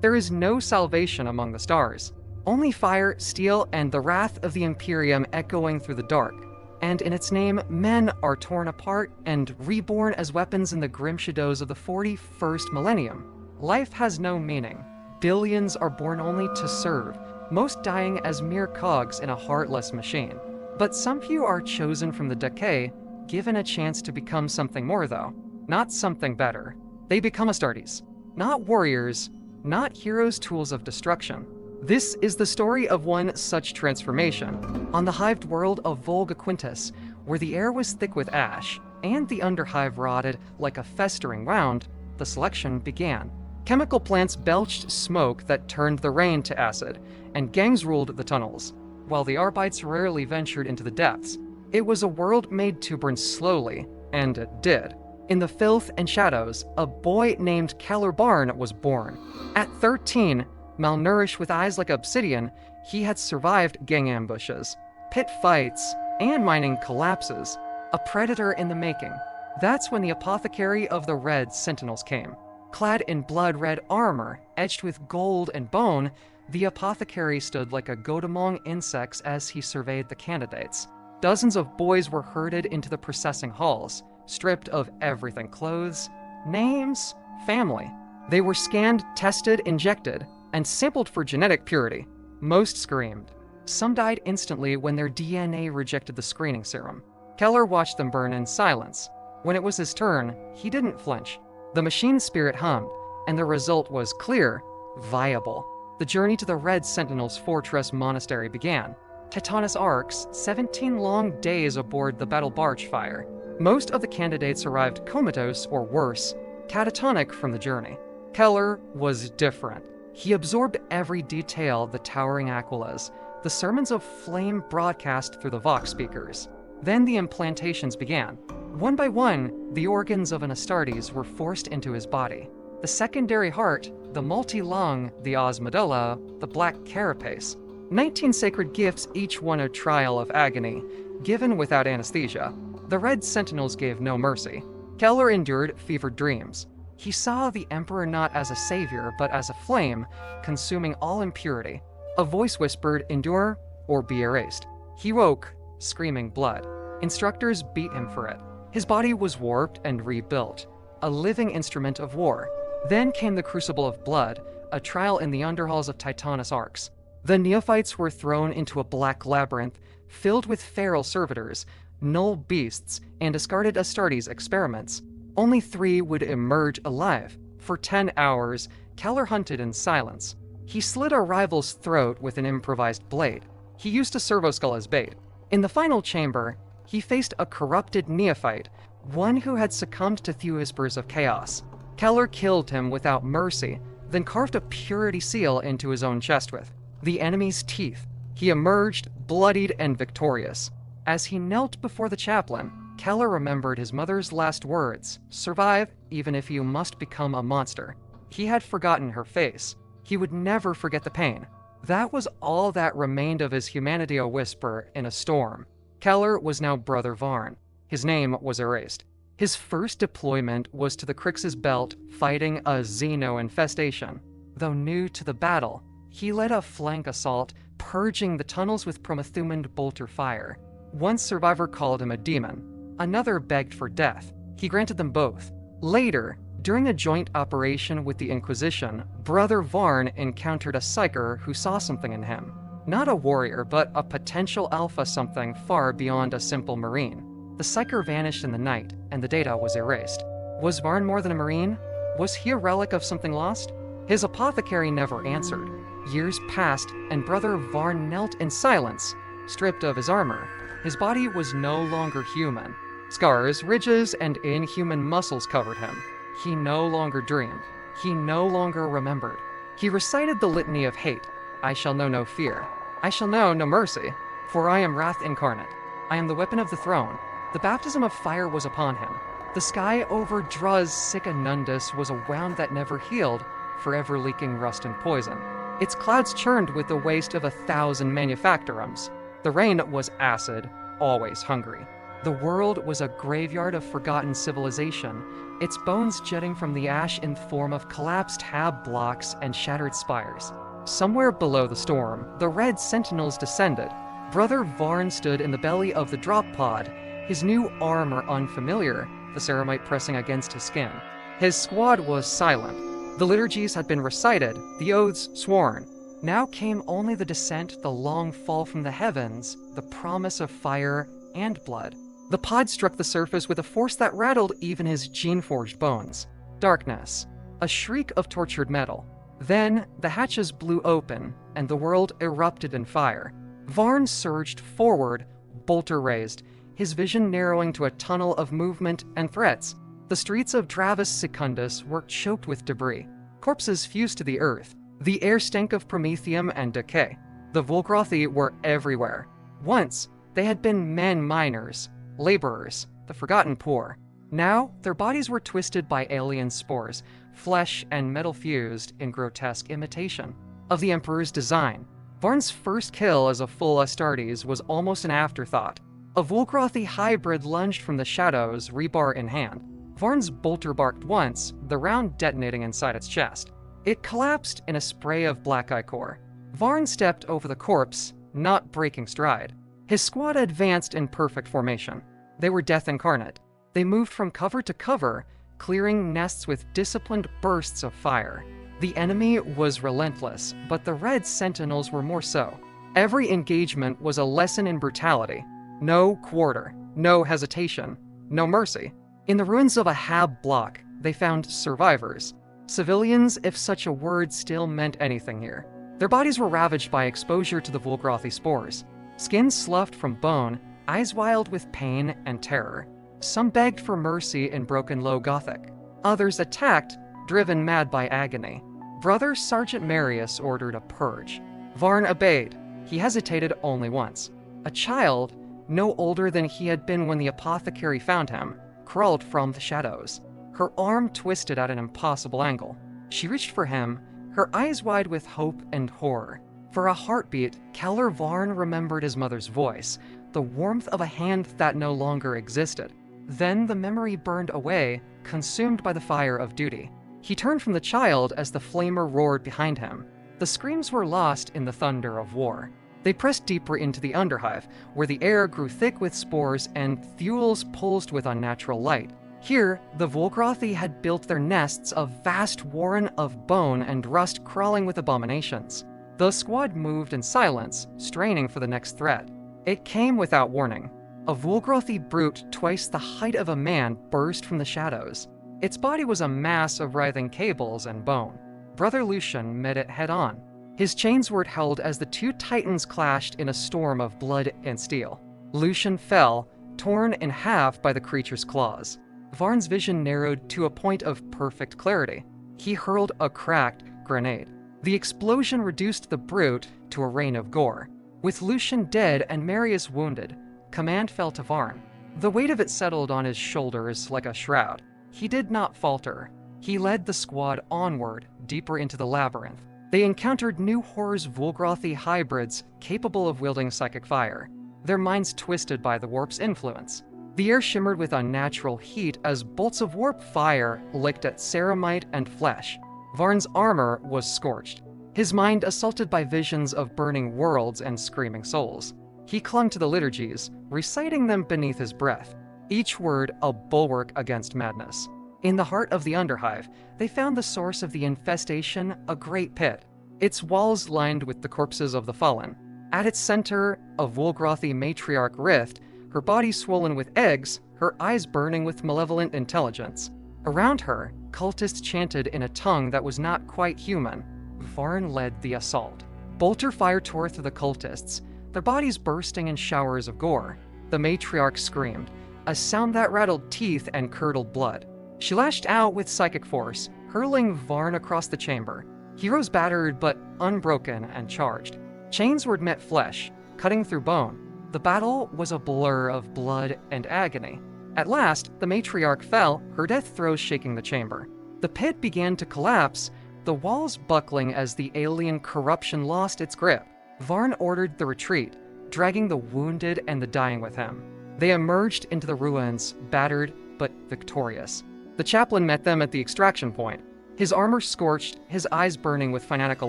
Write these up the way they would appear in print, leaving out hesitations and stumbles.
There is no salvation among the stars. Only fire, steel, and the wrath of the Imperium echoing through the dark. And in its name, men are torn apart and reborn as weapons in the grim shadows of the 41st millennium. Life has no meaning. Billions are born only to serve, most dying as mere cogs in a heartless machine. But some few are chosen from the decay, given a chance to become something more though, not something better. They become Astartes, not warriors, not heroes tools of destruction. This is the story of one such transformation. On the hived world of Volga Quintus, where the air was thick with ash, and the underhive rotted like a festering wound, the selection began. Chemical plants belched smoke that turned the rain to acid, and gangs ruled the tunnels, while the Arbites rarely ventured into the depths. It was a world made to burn slowly, and it did. In the filth and shadows, a boy named Keller Barn was born. At 13, malnourished with eyes like obsidian, he had survived gang ambushes, pit fights, and mining collapses. A predator in the making. That's when the apothecary of the Red Sentinels came. Clad in blood-red armor, edged with gold and bone, the apothecary stood like a goat among insects as he surveyed the candidates. Dozens of boys were herded into the processing halls, stripped of everything: clothes, names, family. They were scanned, tested, injected, and sampled for genetic purity. Most screamed. Some died instantly when their DNA rejected the screening serum. Keller watched them burn in silence. When it was his turn, he didn't flinch. The machine's spirit hummed, and the result was clear, viable. The journey to the Red Sentinels' fortress monastery began. Titanus arcs, 17 long days aboard the battle barge fire. Most of the candidates arrived comatose or worse, catatonic from the journey. Keller was different. He absorbed every detail: the towering Aquilas, the sermons of flame broadcast through the Vox speakers. Then the implantations began. One by one, the organs of an Astartes were forced into his body. The secondary heart, the multi-lung, the osmedulla, the black carapace. 19 sacred gifts, each one a trial of agony, given without anesthesia. The Red Sentinels gave no mercy. Keller endured fevered dreams. He saw the Emperor not as a savior, but as a flame, consuming all impurity. A voice whispered, "Endure or be erased." He woke, screaming blood. Instructors beat him for it. His body was warped and rebuilt, a living instrument of war. Then came the crucible of blood, a trial in the underhalls of Titanus arcs. The neophytes were thrown into a black labyrinth, filled with feral servitors, null beasts, and discarded Astartes experiments. Only 3 would emerge alive. For 10 hours, Keller hunted in silence. He slit a rival's throat with an improvised blade. He used a servoskull as bait. In the final chamber, he faced a corrupted neophyte, one who had succumbed to few whispers of chaos. Keller killed him without mercy, then carved a purity seal into his own chest with the enemy's teeth. He emerged, bloodied and victorious. As he knelt before the chaplain, Keller remembered his mother's last words: "Survive, even if you must become a monster." He had forgotten her face. He would never forget the pain. That was all that remained of his humanity, a whisper in a storm. Keller was now Brother Varn. His name was erased. His first deployment was to the Crix's Belt, fighting a Xeno infestation. Though new to the battle, he led a flank assault, purging the tunnels with Promethuman bolter fire. One survivor called him a demon. Another begged for death. He granted them both. Later, during a joint operation with the Inquisition, Brother Varn encountered a psyker who saw something in him. Not a warrior, but a potential alpha, something far beyond a simple marine. The psyker vanished in the night, and the data was erased. Was Varn more than a marine? Was he a relic of something lost? His apothecary never answered. Years passed, and Brother Varn knelt in silence, stripped of his armor. His body was no longer human. Scars, ridges, and inhuman muscles covered him. He no longer dreamed. He no longer remembered. He recited the litany of hate. "I shall know no fear. I shall know no mercy, for I am wrath incarnate. I am the weapon of the throne." The baptism of fire was upon him. The sky over Druz Sicanundus was a wound that never healed, forever leaking rust and poison. Its clouds churned with the waste of 1,000 manufactorums. The rain was acid, always hungry. The world was a graveyard of forgotten civilization, its bones jutting from the ash in the form of collapsed hab blocks and shattered spires. Somewhere below the storm, the red Sentinels descended. Brother Varn stood in the belly of the drop pod, his new armor unfamiliar, the ceramite pressing against his skin. His squad was silent. The liturgies had been recited, the oaths sworn. Now came only the descent, the long fall from the heavens, the promise of fire and blood. The pod struck the surface with a force that rattled even his gene-forged bones. Darkness. A shriek of tortured metal. Then, the hatches blew open, and the world erupted in fire. Varn surged forward, bolter raised, his vision narrowing to a tunnel of movement and threats. The streets of Dravis Secundus were choked with debris. Corpses fused to the earth. The air stank of promethium and decay. The Volgrothi were everywhere. Once, they had been men miners, laborers, the forgotten poor. Now, their bodies were twisted by alien spores, flesh and metal fused in grotesque imitation of the Emperor's design. Varn's first kill as a full Astartes was almost an afterthought. A Volgrothi hybrid lunged from the shadows, rebar in hand. Varn's bolter barked once, the round detonating inside its chest. It collapsed in a spray of black ichor. Varn stepped over the corpse, not breaking stride. His squad advanced in perfect formation. They were death incarnate. They moved from cover to cover, clearing nests with disciplined bursts of fire. The enemy was relentless, but the red Sentinels were more so. Every engagement was a lesson in brutality. No quarter, no hesitation, no mercy. In the ruins of a hab block, they found survivors. Civilians, if such a word still meant anything here. Their bodies were ravaged by exposure to the Volgrothi spores. Skin sloughed from bone, eyes wild with pain and terror. Some begged for mercy in broken Low Gothic. Others attacked, driven mad by agony. Brother Sergeant Marius ordered a purge. Varn obeyed. He hesitated only once. A child, no older than he had been when the apothecary found him, crawled from the shadows. Her arm twisted at an impossible angle. She reached for him, her eyes wide with hope and horror. For a heartbeat, Keller Varn remembered his mother's voice, the warmth of a hand that no longer existed. Then the memory burned away, consumed by the fire of duty. He turned from the child as the flamer roared behind him. The screams were lost in the thunder of war. They pressed deeper into the underhive, where the air grew thick with spores and thewels pulsed with unnatural light. Here, the Volgrothi had built their nests, a vast warren of bone and rust crawling with abominations. The squad moved in silence, straining for the next threat. It came without warning. A Volgrothi brute twice the height of a man burst from the shadows. Its body was a mass of writhing cables and bone. Brother Lucian met it head-on. His chains were held as the two titans clashed in a storm of blood and steel. Lucian fell, torn in half by the creature's claws. Varn's vision narrowed to a point of perfect clarity. He hurled a cracked grenade. The explosion reduced the brute to a rain of gore. With Lucian dead and Marius wounded, command fell to Varn. The weight of it settled on his shoulders like a shroud. He did not falter. He led the squad onward, deeper into the labyrinth. They encountered new horrors, Volgrothi hybrids capable of wielding psychic fire, their minds twisted by the warp's influence. The air shimmered with unnatural heat as bolts of warp fire licked at ceramite and flesh. Varn's armor was scorched, his mind assaulted by visions of burning worlds and screaming souls. He clung to the liturgies, reciting them beneath his breath, each word a bulwark against madness. In the heart of the underhive, they found the source of the infestation, a great pit, its walls lined with the corpses of the fallen. At its center, a Volgrothi matriarch writhed, her body swollen with eggs, her eyes burning with malevolent intelligence. Around her, cultists chanted in a tongue that was not quite human. Varn led the assault. Bolter fire tore through the cultists, their bodies bursting in showers of gore. The matriarch screamed, a sound that rattled teeth and curdled blood. She lashed out with psychic force, hurling Varn across the chamber. He rose battered but unbroken and charged. Chains were met flesh, cutting through bone. The battle was a blur of blood and agony. At last, the matriarch fell, her death throes shaking the chamber. The pit began to collapse, the walls buckling as the alien corruption lost its grip. Varn ordered the retreat, dragging the wounded and the dying with him. They emerged into the ruins, battered but victorious. The chaplain met them at the extraction point, his armor scorched, his eyes burning with fanatical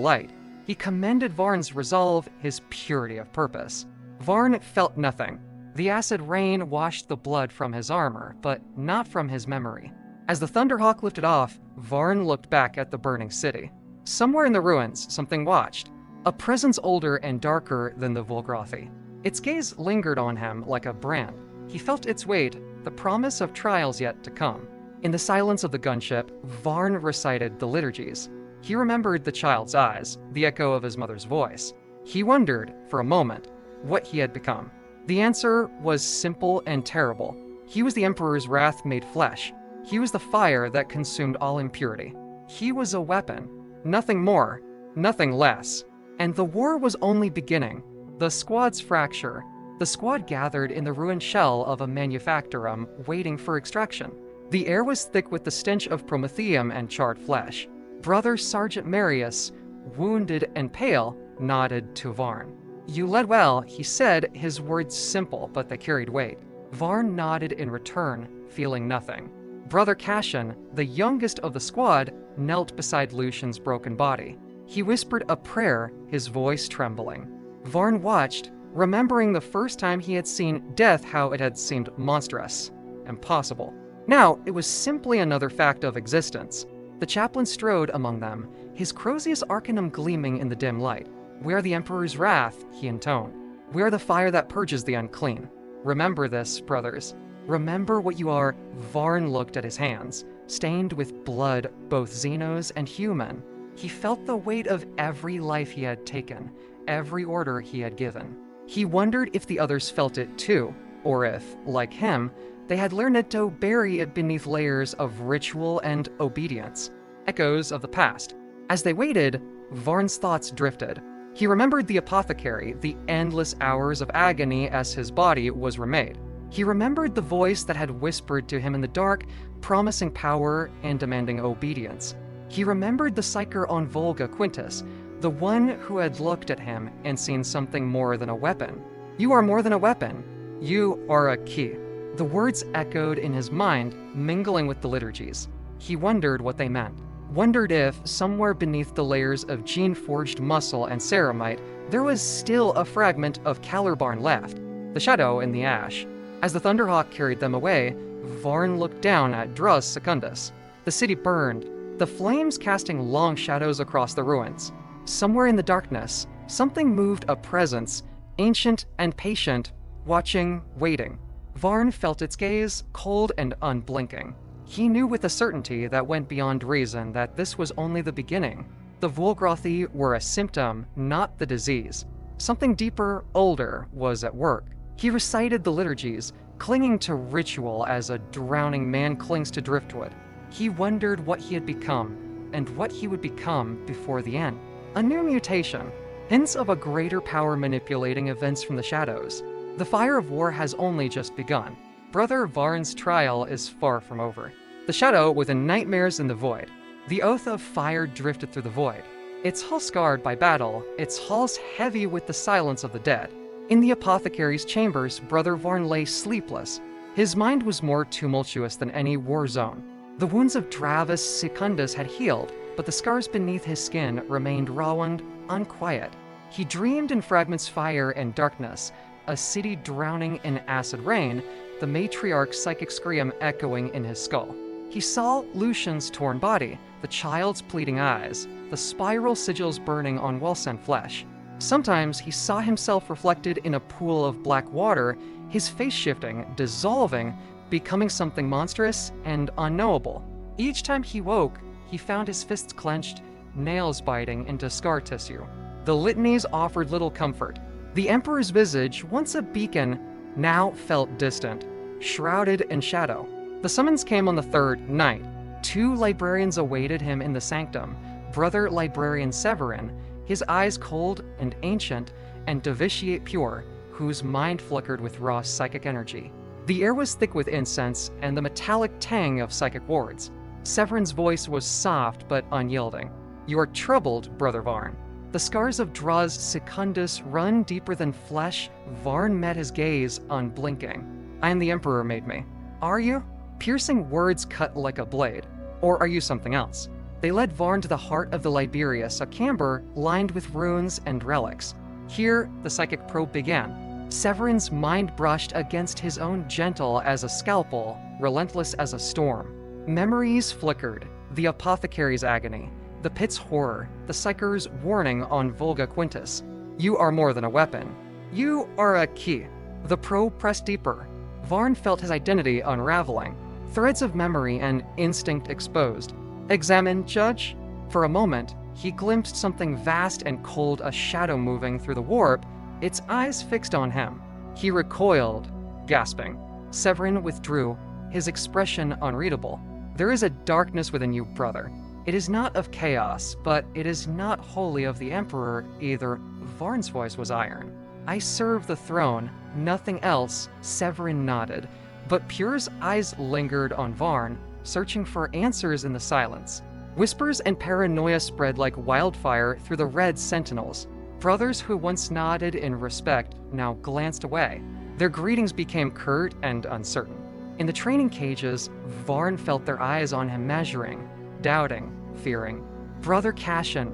light. He commended Varn's resolve, his purity of purpose. Varn felt nothing. The acid rain washed the blood from his armor, but not from his memory. As the Thunderhawk lifted off, Varn looked back at the burning city. Somewhere in the ruins, something watched. A presence older and darker than the Volgrothi. Its gaze lingered on him like a brand. He felt its weight, the promise of trials yet to come. In the silence of the gunship, Varn recited the liturgies. He remembered the child's eyes, the echo of his mother's voice. He wondered, for a moment, what he had become. The answer was simple and terrible. He was the Emperor's wrath made flesh. He was the fire that consumed all impurity. He was a weapon. Nothing more, nothing less. And the war was only beginning. The squad's fracture. The squad gathered in the ruined shell of a manufactorum, waiting for extraction. The air was thick with the stench of promethium and charred flesh. Brother Sergeant Marius, wounded and pale, nodded to Varn. "You led well," he said, his words simple, but they carried weight. Varn nodded in return, feeling nothing. Brother Cassian, the youngest of the squad, knelt beside Lucian's broken body. He whispered a prayer, his voice trembling. Varn watched, remembering the first time he had seen death, how it had seemed monstrous, impossible. Now it was simply another fact of existence. The chaplain strode among them, his Crozius Arcanum gleaming in the dim light. "We are the Emperor's wrath," he intoned. "We are the fire that purges the unclean. Remember this, brothers. Remember what you are." Varn looked at his hands, stained with blood, both Xenos and human. He felt the weight of every life he had taken, every order he had given. He wondered if the others felt it too, or if, like him, they had learned to bury it beneath layers of ritual and obedience, echoes of the past. As they waited, Varn's thoughts drifted. He remembered the apothecary, the endless hours of agony as his body was remade. He remembered the voice that had whispered to him in the dark, promising power and demanding obedience. He remembered the psyker on Volga Quintus, the one who had looked at him and seen something more than a weapon. "You are more than a weapon. You are a key." The words echoed in his mind, mingling with the liturgies. He wondered what they meant. Wondered if, somewhere beneath the layers of gene-forged muscle and ceramite, there was still a fragment of Calibarn left, the shadow in the ash. As the Thunderhawk carried them away, Varn looked down at Druz Secundus. The city burned, the flames casting long shadows across the ruins. Somewhere in the darkness, something moved, a presence, ancient and patient, watching, waiting. Varn felt its gaze, cold and unblinking. He knew with a certainty that went beyond reason that this was only the beginning. The Volgrothi were a symptom, not the disease. Something deeper, older, was at work. He recited the liturgies, clinging to ritual as a drowning man clings to driftwood. He wondered what he had become, and what he would become before the end. A new mutation, hints of a greater power manipulating events from the shadows. The fire of war has only just begun. Brother Varn's trial is far from over. The shadow within nightmares in the void. The oath of fire drifted through the void. Its hull scarred by battle, its halls heavy with the silence of the dead. In the apothecary's chambers, Brother Varn lay sleepless. His mind was more tumultuous than any war zone. The wounds of Dravis Secundus had healed, but the scars beneath his skin remained raw-and unquiet. He dreamed in fragments fire and darkness, a city drowning in acid rain, the matriarch's psychic scream echoing in his skull. He saw Lucian's torn body, the child's pleading eyes, the spiral sigils burning on well-sent flesh. Sometimes he saw himself reflected in a pool of black water, his face shifting, dissolving, becoming something monstrous and unknowable. Each time he woke, he found his fists clenched, nails biting into scar tissue. The litanies offered little comfort. The Emperor's visage, once a beacon, now felt distant, shrouded in shadow. The summons came on the third night. 2 librarians awaited him in the sanctum, Brother Librarian Severin, his eyes cold and ancient, and Novitiate Pure, whose mind flickered with raw psychic energy. The air was thick with incense and the metallic tang of psychic wards. Severin's voice was soft but unyielding. "You are troubled, Brother Varn." The scars of Druz Secundus run deeper than flesh. Varn met his gaze, unblinking. I am the Emperor made me. Are you? Piercing words cut like a blade. Or are you something else? They led Varn to the heart of the Liberius, a chamber lined with runes and relics. Here, the psychic probe began. Severin's mind brushed against his own, gentle as a scalpel, relentless as a storm. Memories flickered, the apothecary's agony, the pit's horror, the psyker's warning on Volga Quintus. You are more than a weapon. You are a key. The probe pressed deeper. Varn felt his identity unraveling, threads of memory and instinct exposed. Examine, Judge? For a moment, he glimpsed something vast and cold, a shadow moving through the warp, its eyes fixed on him. He recoiled, gasping. Severin withdrew, his expression unreadable. There is a darkness within you, brother. It is not of chaos, but it is not wholly of the Emperor either. Varn's voice was iron. I serve the throne, nothing else, Severin nodded, but Pure's eyes lingered on Varn, searching for answers in the silence. Whispers and paranoia spread like wildfire through the red Sentinels. Brothers who once nodded in respect now glanced away. Their greetings became curt and uncertain. In the training cages, Varn felt their eyes on him, measuring, doubting, fearing. Brother Cashin,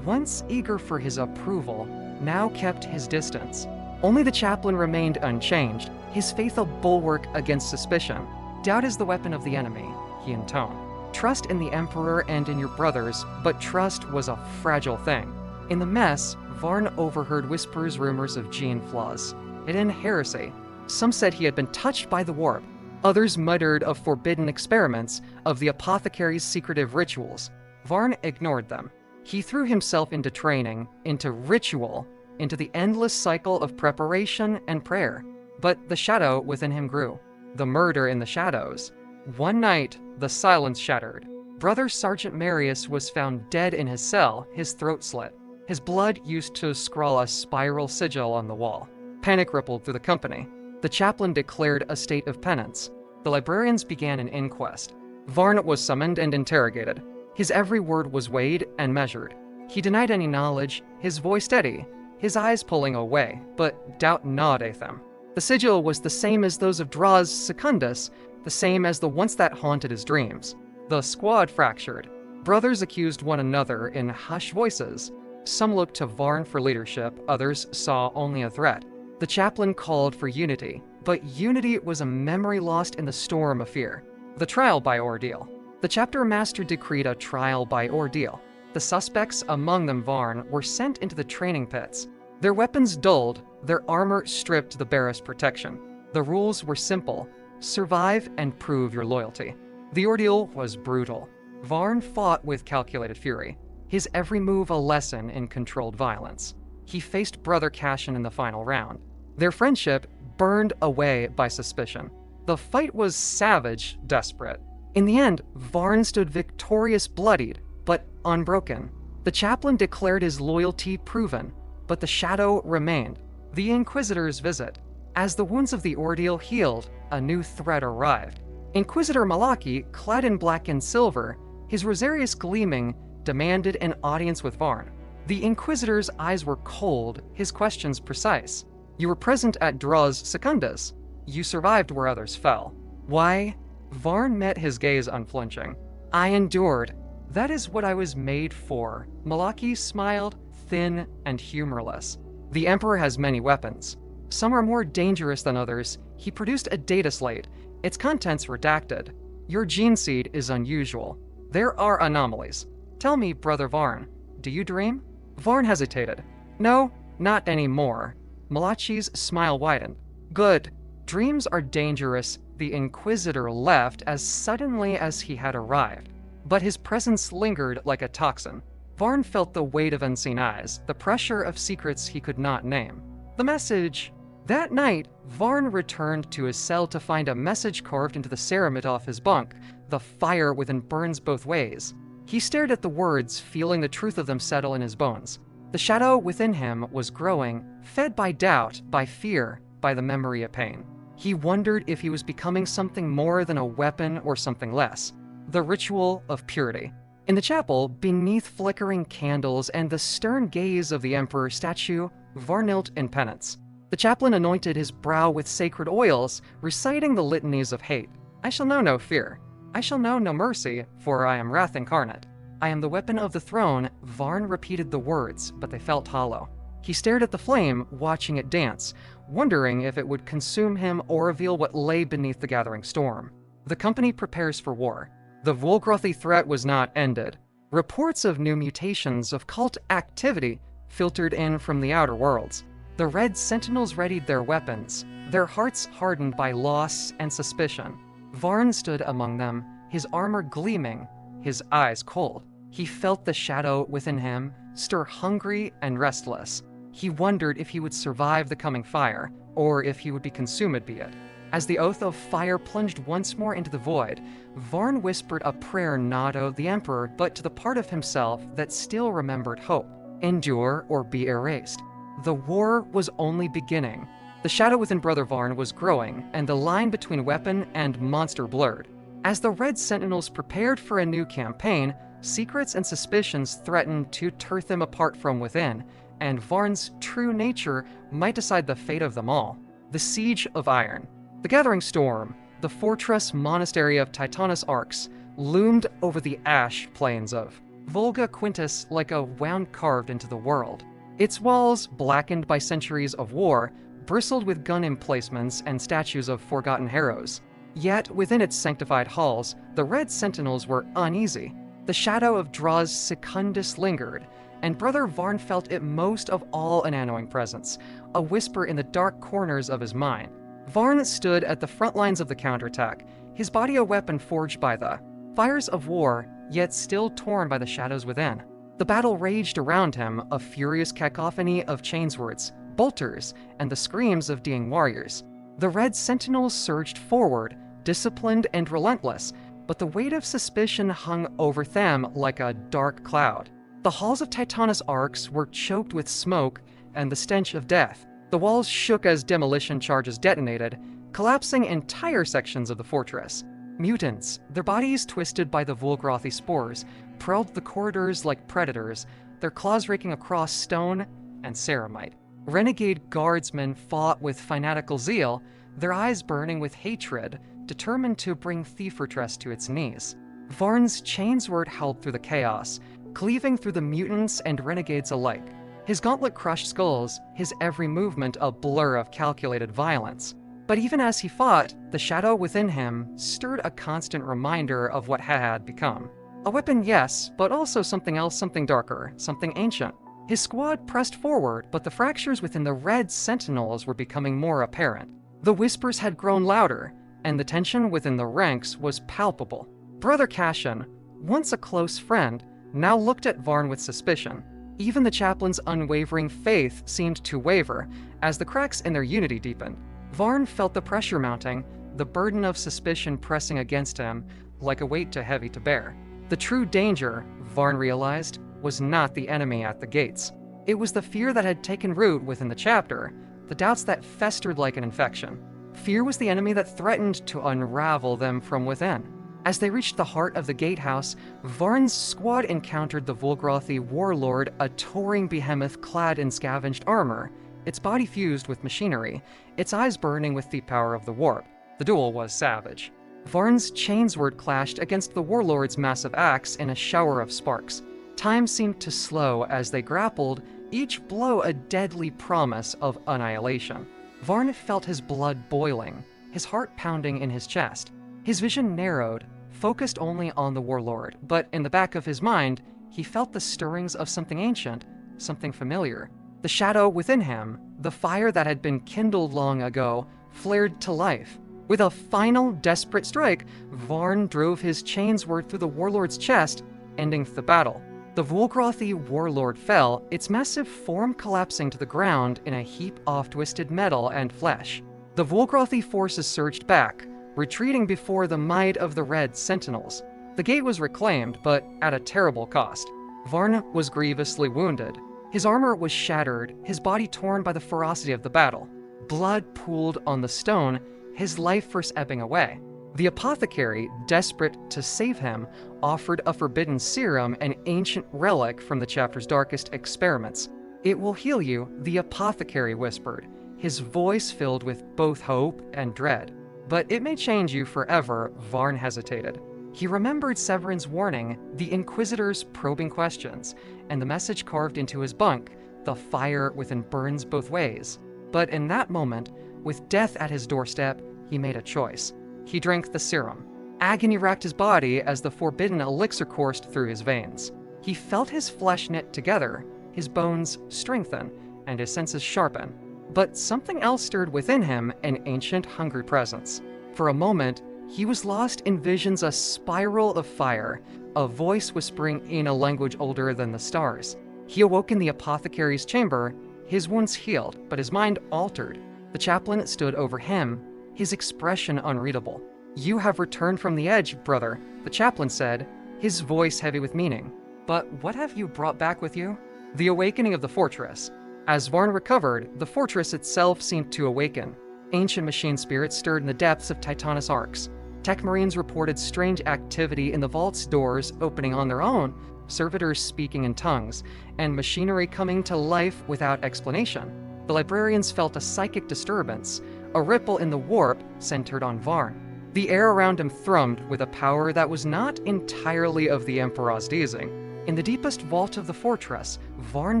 once eager for his approval, now kept his distance. Only the chaplain remained unchanged, his faith a bulwark against suspicion. Doubt is the weapon of the enemy, he intoned. Trust in the Emperor and in your brothers, but trust was a fragile thing. In the mess, Varn overheard whispers, rumors of gene flaws, hidden heresy. Some said he had been touched by the warp. Others muttered of forbidden experiments, of the apothecary's secretive rituals. Varn ignored them. He threw himself into training, into ritual, into the endless cycle of preparation and prayer. But the shadow within him grew. The murder in the shadows. One night, the silence shattered. Brother Sergeant Marius was found dead in his cell, his throat slit. His blood used to scrawl a spiral sigil on the wall. Panic rippled through the company. The chaplain declared a state of penance. The librarians began an inquest. Varn was summoned and interrogated. His every word was weighed and measured. He denied any knowledge, his voice steady, his eyes pulling away, but doubt gnawed at them. The sigil was the same as those of Draz Secundus, the same as the once that haunted his dreams. The squad fractured. Brothers accused one another in hushed voices. Some looked to Varn for leadership, others saw only a threat. The chaplain called for unity, but unity was a memory lost in the storm of fear. The trial by ordeal. The chapter master decreed a trial by ordeal. The suspects, among them Varn, were sent into the training pits. Their weapons dulled, their armor stripped to the barest protection. The rules were simple. Survive and prove your loyalty. The ordeal was brutal. Varn fought with calculated fury, his every move a lesson in controlled violence. He faced Brother Cashin in the final round. Their friendship burned away by suspicion. The fight was savage, desperate. In the end, Varn stood victorious, bloodied, but unbroken. The chaplain declared his loyalty proven, but the shadow remained. The Inquisitor's visit. As the wounds of the ordeal healed, a new threat arrived. Inquisitor Malaki, clad in black and silver, his rosarius gleaming, demanded an audience with Varn. The Inquisitor's eyes were cold, his questions precise. You were present at Draz Secundus. You survived where others fell. Why? Varn met his gaze unflinching. I endured. That is what I was made for. Malaki smiled, thin and humorless. The Emperor has many weapons. Some are more dangerous than others. He produced a data slate, its contents redacted. Your gene seed is unusual. There are anomalies. Tell me, Brother Varn, do you dream? Varn hesitated. No, not anymore. Malachi's smile widened. Good. Dreams are dangerous. The Inquisitor left as suddenly as he had arrived, but his presence lingered like a toxin. Varn felt the weight of unseen eyes, the pressure of secrets he could not name. The message. That night, Varn returned to his cell to find a message carved into the cerament off his bunk. The fire within burns both ways. He stared at the words, feeling the truth of them settle in his bones. The shadow within him was growing, fed by doubt, by fear, by the memory of pain. He wondered if he was becoming something more than a weapon or something less. The ritual of purity. In the chapel, beneath flickering candles and the stern gaze of the Emperor statue, Varn knelt in penance. The The chaplain anointed his brow with sacred oils, reciting the litanies of hate. I shall know no fear. I shall know no mercy, for I am wrath incarnate. I am the weapon of the throne. Varn repeated the words, but they felt hollow. He stared at the flame, watching it dance, wondering if it would consume him or reveal what lay beneath the gathering storm. The company prepares for war. The Volgrothy threat was not ended. Reports of new mutations of cult activity filtered in from the outer worlds. The Red Sentinels readied their weapons, their hearts hardened by loss and suspicion. Varn stood among them, his armor gleaming, his eyes cold. He felt the shadow within him stir hungry and restless. He wondered if he would survive the coming fire, or if he would be consumed by it. As the oath of fire plunged once more into the void, Varn whispered a prayer not to the Emperor, but to the part of himself that still remembered hope. Endure or be erased. The war was only beginning. The shadow within Brother Varn was growing, and the line between weapon and monster blurred. As the Red Sentinels prepared for a new campaign, secrets and suspicions threatened to tear them apart from within, and Varn's true nature might decide the fate of them all. The Siege of Iron. The gathering storm, the fortress monastery of Titanus Arx, loomed over the ash plains of Volga Quintus like a wound carved into the world. Its walls, blackened by centuries of war, bristled with gun emplacements and statues of forgotten heroes. Yet, within its sanctified halls, the Red Sentinels were uneasy. The shadow of Draz Secundus lingered, and Brother Varn felt it most of all an annoying presence, a whisper in the dark corners of his mind. Varn stood at the front lines of the counterattack, his body a weapon forged by the fires of war, yet still torn by the shadows within. The battle raged around him, a furious cacophony of chainswords, bolters, and the screams of dying warriors. The Red Sentinels surged forward, disciplined and relentless, but the weight of suspicion hung over them like a dark cloud. The halls of Titanus Arx were choked with smoke and the stench of death. The walls shook as demolition charges detonated, collapsing entire sections of the fortress. Mutants, their bodies twisted by the Volgrothy spores, prowled the corridors like predators, their claws raking across stone and ceramite. Renegade guardsmen fought with fanatical zeal, their eyes burning with hatred, determined to bring Thiefortress to its knees. Varn's chainsword howled through the chaos, cleaving through the mutants and renegades alike. His gauntlet crushed skulls, his every movement a blur of calculated violence. But even as he fought, the shadow within him stirred a constant reminder of what had become. A weapon, yes, but also something else, something darker, something ancient. His squad pressed forward, but the fractures within the Red Sentinels were becoming more apparent. The whispers had grown louder, and the tension within the ranks was palpable. Brother Cashin, once a close friend, now looked at Varn with suspicion. Even the chaplain's unwavering faith seemed to waver, as the cracks in their unity deepened. Varn felt the pressure mounting, the burden of suspicion pressing against him, like a weight too heavy to bear. The true danger, Varn realized, was not the enemy at the gates. It was the fear that had taken root within the chapter, the doubts that festered like an infection. Fear was the enemy that threatened to unravel them from within. As they reached the heart of the gatehouse, Varn's squad encountered the Volgrothy warlord, a towering behemoth clad in scavenged armor, its body fused with machinery, its eyes burning with the power of the warp. The duel was savage. Varn's chainsword clashed against the warlord's massive axe in a shower of sparks. Time seemed to slow as they grappled, each blow a deadly promise of annihilation. Varn felt his blood boiling, his heart pounding in his chest. His vision narrowed, focused only on the warlord, but in the back of his mind, he felt the stirrings of something ancient, something familiar. The shadow within him, the fire that had been kindled long ago, flared to life. With a final, desperate strike, Varn drove his chainsword through the warlord's chest, ending the battle. The Volgrothy warlord fell, its massive form collapsing to the ground in a heap of twisted metal and flesh. The Volgrothy forces surged back, retreating before the might of the Red Sentinels. The gate was reclaimed, but at a terrible cost. Varn was grievously wounded. His armor was shattered, his body torn by the ferocity of the battle. Blood pooled on the stone, his life force ebbing away. The apothecary, desperate to save him, offered a forbidden serum, an ancient relic from the chapter's darkest experiments. "It will heal you," the apothecary whispered, his voice filled with both hope and dread. "But it may change you forever," Varn hesitated. He remembered Severin's warning, the Inquisitor's probing questions, and the message carved into his bunk, "The fire within burns both ways." But in that moment, with death at his doorstep, he made a choice. He drank the serum. Agony racked his body as the forbidden elixir coursed through his veins. He felt his flesh knit together, his bones strengthen, and his senses sharpen. But something else stirred within him, an ancient, hungry presence. For a moment, he was lost in visions, a spiral of fire, a voice whispering in a language older than the stars. He awoke in the apothecary's chamber, his wounds healed, but his mind altered. The chaplain stood over him, his expression unreadable. "You have returned from the edge, brother," the chaplain said, his voice heavy with meaning. "But what have you brought back with you?" "The awakening of the fortress." As Varn recovered, the fortress itself seemed to awaken. Ancient machine spirits stirred in the depths of Titanus arcs. Tech Marines reported strange activity in the vault's doors opening on their own, servitors speaking in tongues, and machinery coming to life without explanation. The librarians felt a psychic disturbance, a ripple in the warp centered on Varn. The air around him thrummed with a power that was not entirely of the Emperor's deising. In the deepest vault of the fortress, Varn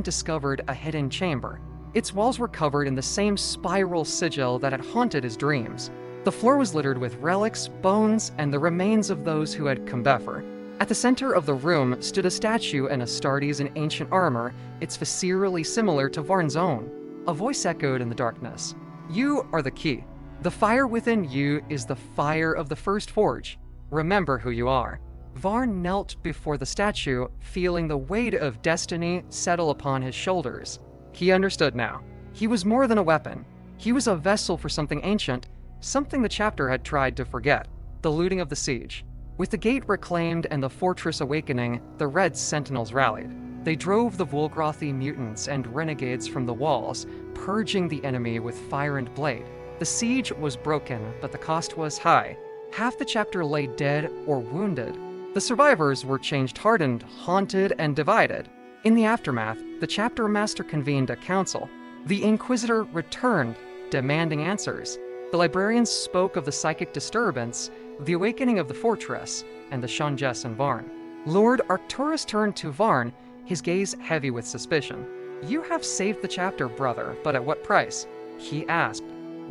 discovered a hidden chamber. Its walls were covered in the same spiral sigil that had haunted his dreams. The floor was littered with relics, bones, and the remains of those who had come before. At the center of the room stood a statue and Astartes in ancient armor, its face eerily similar to Varn's own. A voice echoed in the darkness. "You are the key. The fire within you is the fire of the first forge. Remember who you are." Varn knelt before the statue, feeling the weight of destiny settle upon his shoulders. He understood now. He was more than a weapon. He was a vessel for something ancient, something the chapter had tried to forget. The looting of the siege. With the gate reclaimed and the fortress awakening, the Red Sentinels rallied. They drove the Volgrothy mutants and renegades from the walls, purging the enemy with fire and blade. The siege was broken, but the cost was high. Half the chapter lay dead or wounded. The survivors were changed, hardened, haunted, and divided. In the aftermath, the chapter master convened a council. The Inquisitor returned, demanding answers. The librarians spoke of the psychic disturbance, the awakening of the fortress, and the Shanjes and Varn. Lord Arcturus turned to Varn, his gaze heavy with suspicion. "You have saved the chapter, brother, but at what price?" He asked.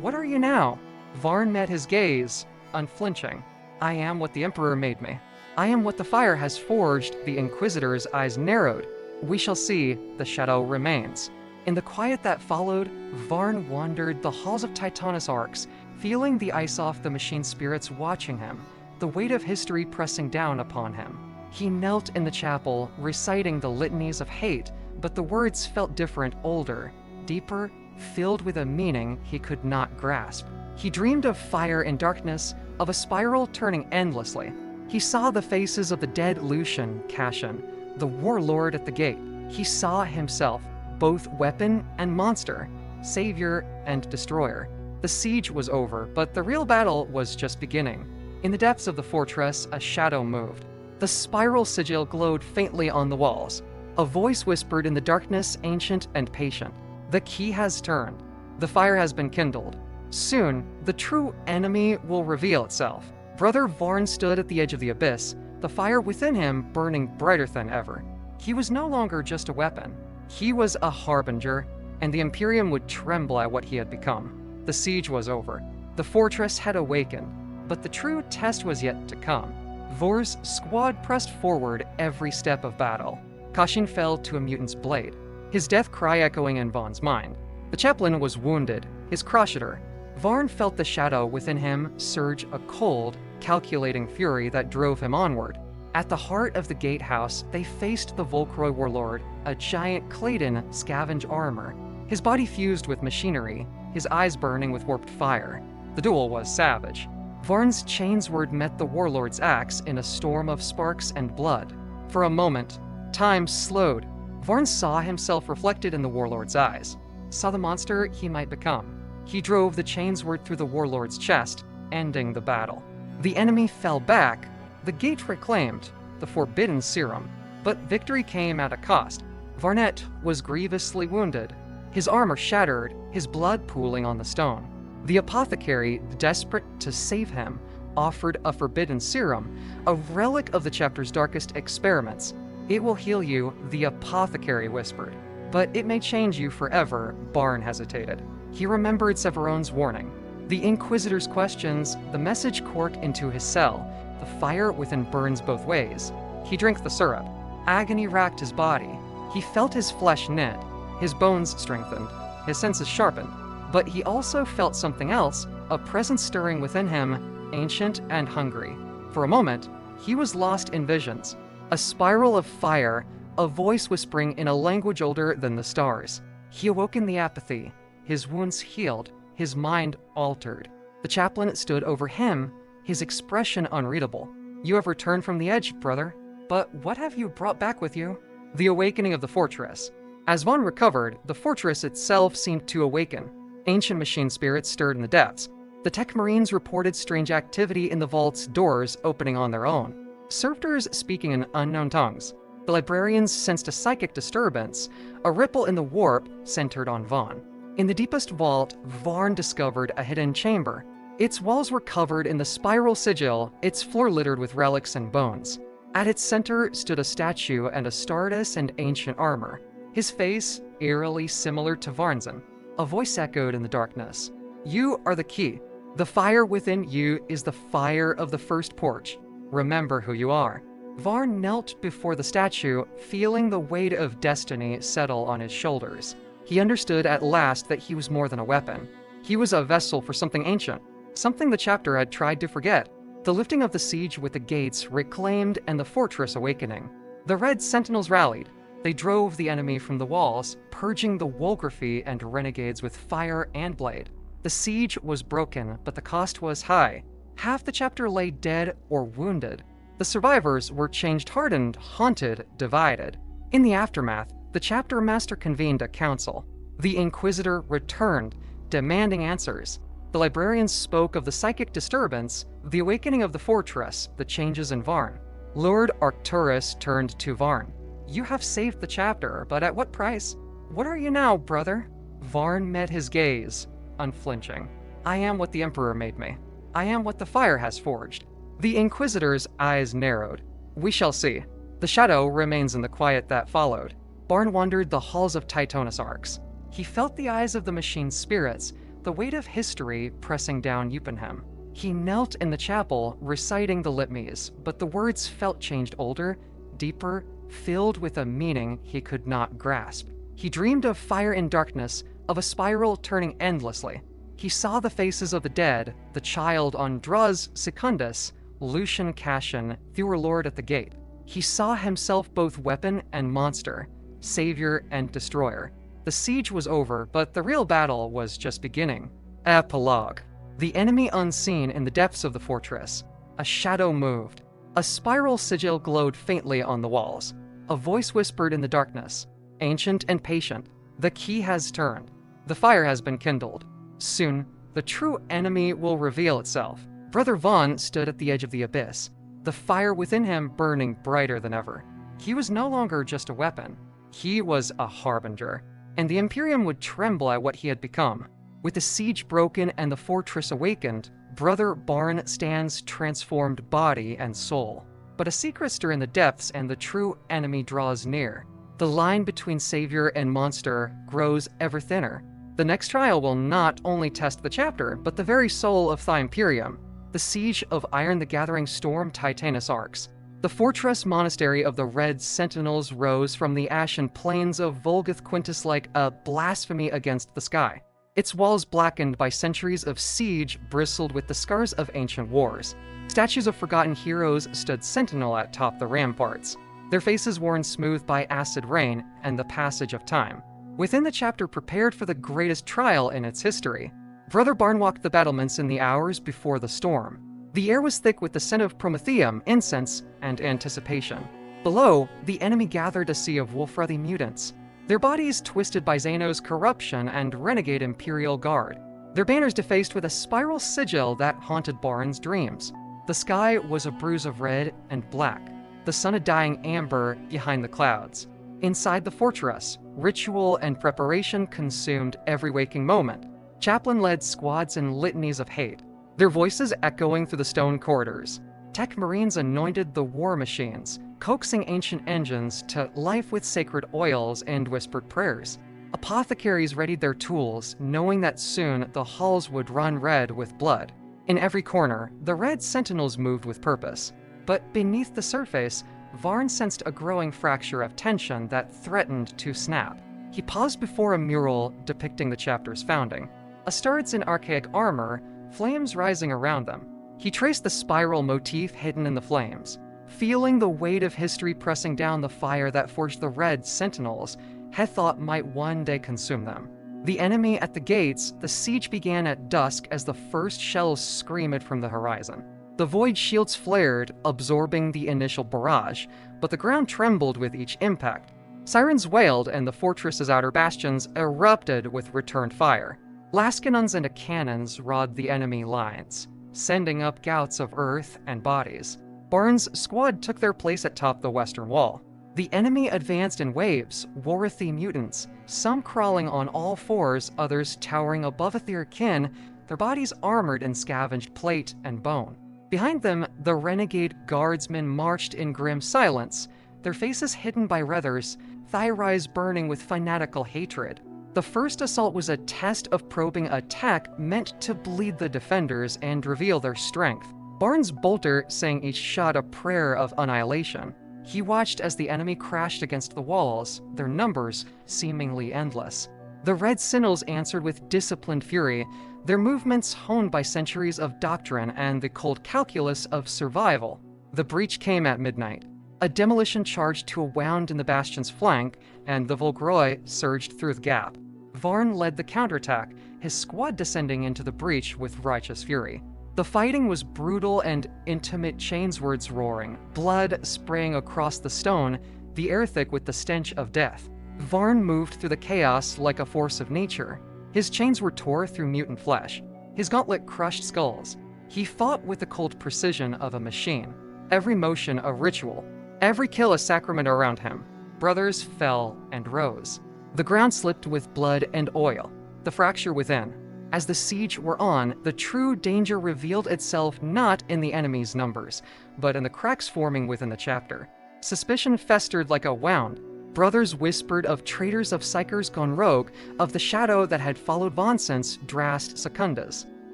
"What are you now?" Varn met his gaze, unflinching. "I am what the Emperor made me. I am what the fire has forged." The Inquisitor's eyes narrowed. "We shall see, the shadow remains." In the quiet that followed, Varn wandered the halls of Titanus arcs, feeling the ice off the machine spirits watching him, the weight of history pressing down upon him. He knelt in the chapel, reciting the litanies of hate, but the words felt different, older, deeper, filled with a meaning he could not grasp. He dreamed of fire and darkness, of a spiral turning endlessly. He saw the faces of the dead Lucian, Cassian, the warlord at the gate. He saw himself, both weapon and monster, savior and destroyer. The siege was over, but the real battle was just beginning. In the depths of the fortress, a shadow moved. The spiral sigil glowed faintly on the walls. A voice whispered in the darkness, ancient and patient. "The key has turned. The fire has been kindled. Soon, the true enemy will reveal itself." Brother Varn stood at the edge of the abyss, the fire within him burning brighter than ever. He was no longer just a weapon. He was a harbinger, and the Imperium would tremble at what he had become. The siege was over. The fortress had awakened, but the true test was yet to come. Vor's squad pressed forward every step of battle. Kashin fell to a mutant's blade, his death cry echoing in Vaughn's mind. The chaplain was wounded, his crotcheter. Varn felt the shadow within him surge, a cold, calculating fury that drove him onward. At the heart of the gatehouse, they faced the Volcroy warlord, a giant Claydon scavenge armor. His body fused with machinery, his eyes burning with warped fire. The duel was savage. Varn's chainsword met the warlord's axe in a storm of sparks and blood. For a moment, time slowed. Varn saw himself reflected in the warlord's eyes, saw the monster he might become. He drove the chainsword through the warlord's chest, ending the battle. The enemy fell back, the gate reclaimed, the forbidden serum. But victory came at a cost. Varnet was grievously wounded. his armor shattered, his blood pooling on the stone. The apothecary, desperate to save him, offered a forbidden serum, a relic of the chapter's darkest experiments. "It will heal you," the apothecary whispered. "But it may change you forever," Barn hesitated. He remembered Severone's warning. The Inquisitor's questions, the message cork into his cell, the fire within burns both ways. He drank the syrup. Agony racked his body. He felt his flesh knit, his bones strengthened, his senses sharpened. But he also felt something else, a presence stirring within him, ancient and hungry. For a moment, he was lost in visions. A spiral of fire, a voice whispering in a language older than the stars. He awoke in the apathy, his wounds healed, his mind altered. The chaplain stood over him, his expression unreadable. "You have returned from the edge, brother. But what have you brought back with you?" "The awakening of the fortress." As Vaughn recovered, the fortress itself seemed to awaken. Ancient machine spirits stirred in the depths. The Tech Marines reported strange activity in the vault's doors opening on their own. Servitors speaking in unknown tongues. The librarians sensed a psychic disturbance, a ripple in the warp centered on Vaughn. In the deepest vault, Vaughn discovered a hidden chamber. Its walls were covered in the spiral sigil, its floor littered with relics and bones. At its center stood a statue and Astartes and ancient armor, his face eerily similar to Varnzen. A voice echoed in the darkness. "You are the key. The fire within you is the fire of the first porch. Remember who you are." Varn knelt before the statue, feeling the weight of destiny settle on his shoulders. He understood at last that he was more than a weapon. He was a vessel for something ancient, something the chapter had tried to forget. The lifting of the siege with the gates reclaimed and the fortress awakening. The Red Sentinels rallied. They drove the enemy from the walls, purging the Wolgraphy and renegades with fire and blade. The siege was broken, but the cost was high. Half the chapter lay dead or wounded. The survivors were changed, hardened, haunted, divided. In the aftermath, the chapter master convened a council. The Inquisitor returned, demanding answers. The librarians spoke of the psychic disturbance, the awakening of the fortress, the changes in Varn. Lord Arcturus turned to Varn. "You have saved the chapter, but at what price? What are you now, brother?" Varn met his gaze, unflinching. "I am what the Emperor made me. I am what the fire has forged." The Inquisitor's eyes narrowed. "We shall see." The shadow remains in the quiet that followed. Barn wandered the halls of Titonus Arcs. He felt the eyes of the machine spirits, the weight of history pressing down upon him. He knelt in the chapel, reciting the litanies, but the words felt changed older, deeper, filled with a meaning he could not grasp. He dreamed of fire and darkness, of a spiral turning endlessly. He saw the faces of the dead, the child on Druz Secundus, Lucian Cassian, Thur Lord at the gate. He saw himself both weapon and monster, savior and destroyer. The siege was over, but the real battle was just beginning. Epilogue. The enemy unseen in the depths of the fortress. A shadow moved. A spiral sigil glowed faintly on the walls. A voice whispered in the darkness, ancient and patient. "The key has turned. The fire has been kindled. Soon, the true enemy will reveal itself." Brother Vaughn stood at the edge of the abyss, the fire within him burning brighter than ever. He was no longer just a weapon. He was a harbinger, and the Imperium would tremble at what he had become. With the siege broken and the fortress awakened, Brother Barn stands transformed body and soul. But a secret stir in the depths and the true enemy draws near. The line between savior and monster grows ever thinner. The next trial will not only test the chapter, but the very soul of Thy Imperium. The siege of Iron the Gathering stormed Titanus Arcs. The fortress monastery of the Red Sentinels rose from the ashen plains of Volgath Quintus like a blasphemy against the sky. Its walls, blackened by centuries of siege, bristled with the scars of ancient wars. Statues of forgotten heroes stood sentinel atop the ramparts, their faces worn smooth by acid rain and the passage of time. Within the chapter prepared for the greatest trial in its history, Brother Barn walked the battlements in the hours before the storm. The air was thick with the scent of promethium, incense, and anticipation. Below, the enemy gathered a sea of wolfrothy mutants, their bodies twisted by Xano's corruption and renegade Imperial Guard, their banners defaced with a spiral sigil that haunted Barn's dreams. The sky was a bruise of red and black, the sun a dying amber behind the clouds. Inside the fortress, Ritual and preparation consumed every waking moment. Chaplain led squads in litanies of hate, their voices echoing through the stone corridors. Tech Marines anointed the war machines, coaxing ancient engines to life with sacred oils and whispered prayers. Apothecaries readied their tools, knowing that soon the halls would run red with blood. In every corner, the red Sentinels moved with purpose. But beneath the surface, Varn sensed a growing fracture of tension that threatened to snap. He paused before a mural depicting the chapter's founding. Astartes in archaic armor, flames rising around them. He traced the spiral motif hidden in the flames. Feeling the weight of history pressing down the fire that forged the red Sentinels, Hethought might one day consume them. The enemy at the gates, the siege began at dusk as the first shells screamed from the horizon. The void shields flared, absorbing the initial barrage, but the ground trembled with each impact. Sirens wailed and the fortress's outer bastions erupted with returned fire. Lascanons and cannons robbed the enemy lines, sending up gouts of earth and bodies. Barnes' squad took their place atop the western wall. The enemy advanced in waves, Warathi mutants, some crawling on all fours, others towering above their kin, their bodies armored in scavenged plate and bone. Behind them, the renegade guardsmen marched in grim silence, their faces hidden by reathers, thigh-rise burning with fanatical hatred. The first assault was a test of probing attack meant to bleed the defenders and reveal their strength. Barnes' bolter sang each shot a prayer of annihilation. He watched as the enemy crashed against the walls, their numbers seemingly endless. The red Sentinels answered with disciplined fury, their movements honed by centuries of doctrine and the cold calculus of survival. The breach came at midnight. A demolition charge to a wound in the bastion's flank, and the Volgroi surged through the gap. Varn led the counterattack, his squad descending into the breach with righteous fury. The fighting was brutal and intimate, chainswords roaring, blood spraying across the stone, the air thick with the stench of death. Varn moved through the chaos like a force of nature. His chains were tore through mutant flesh. His gauntlet crushed skulls. He fought with the cold precision of a machine. Every motion a ritual. Every kill a sacrament around him. Brothers fell and rose. The ground slipped with blood and oil. The fracture within. As the siege wore on, the true danger revealed itself not in the enemy's numbers, but in the cracks forming within the chapter. Suspicion festered like a wound. Brothers whispered of traitors of psychers gone rogue, of the shadow that had followed Von since Drast Secundus.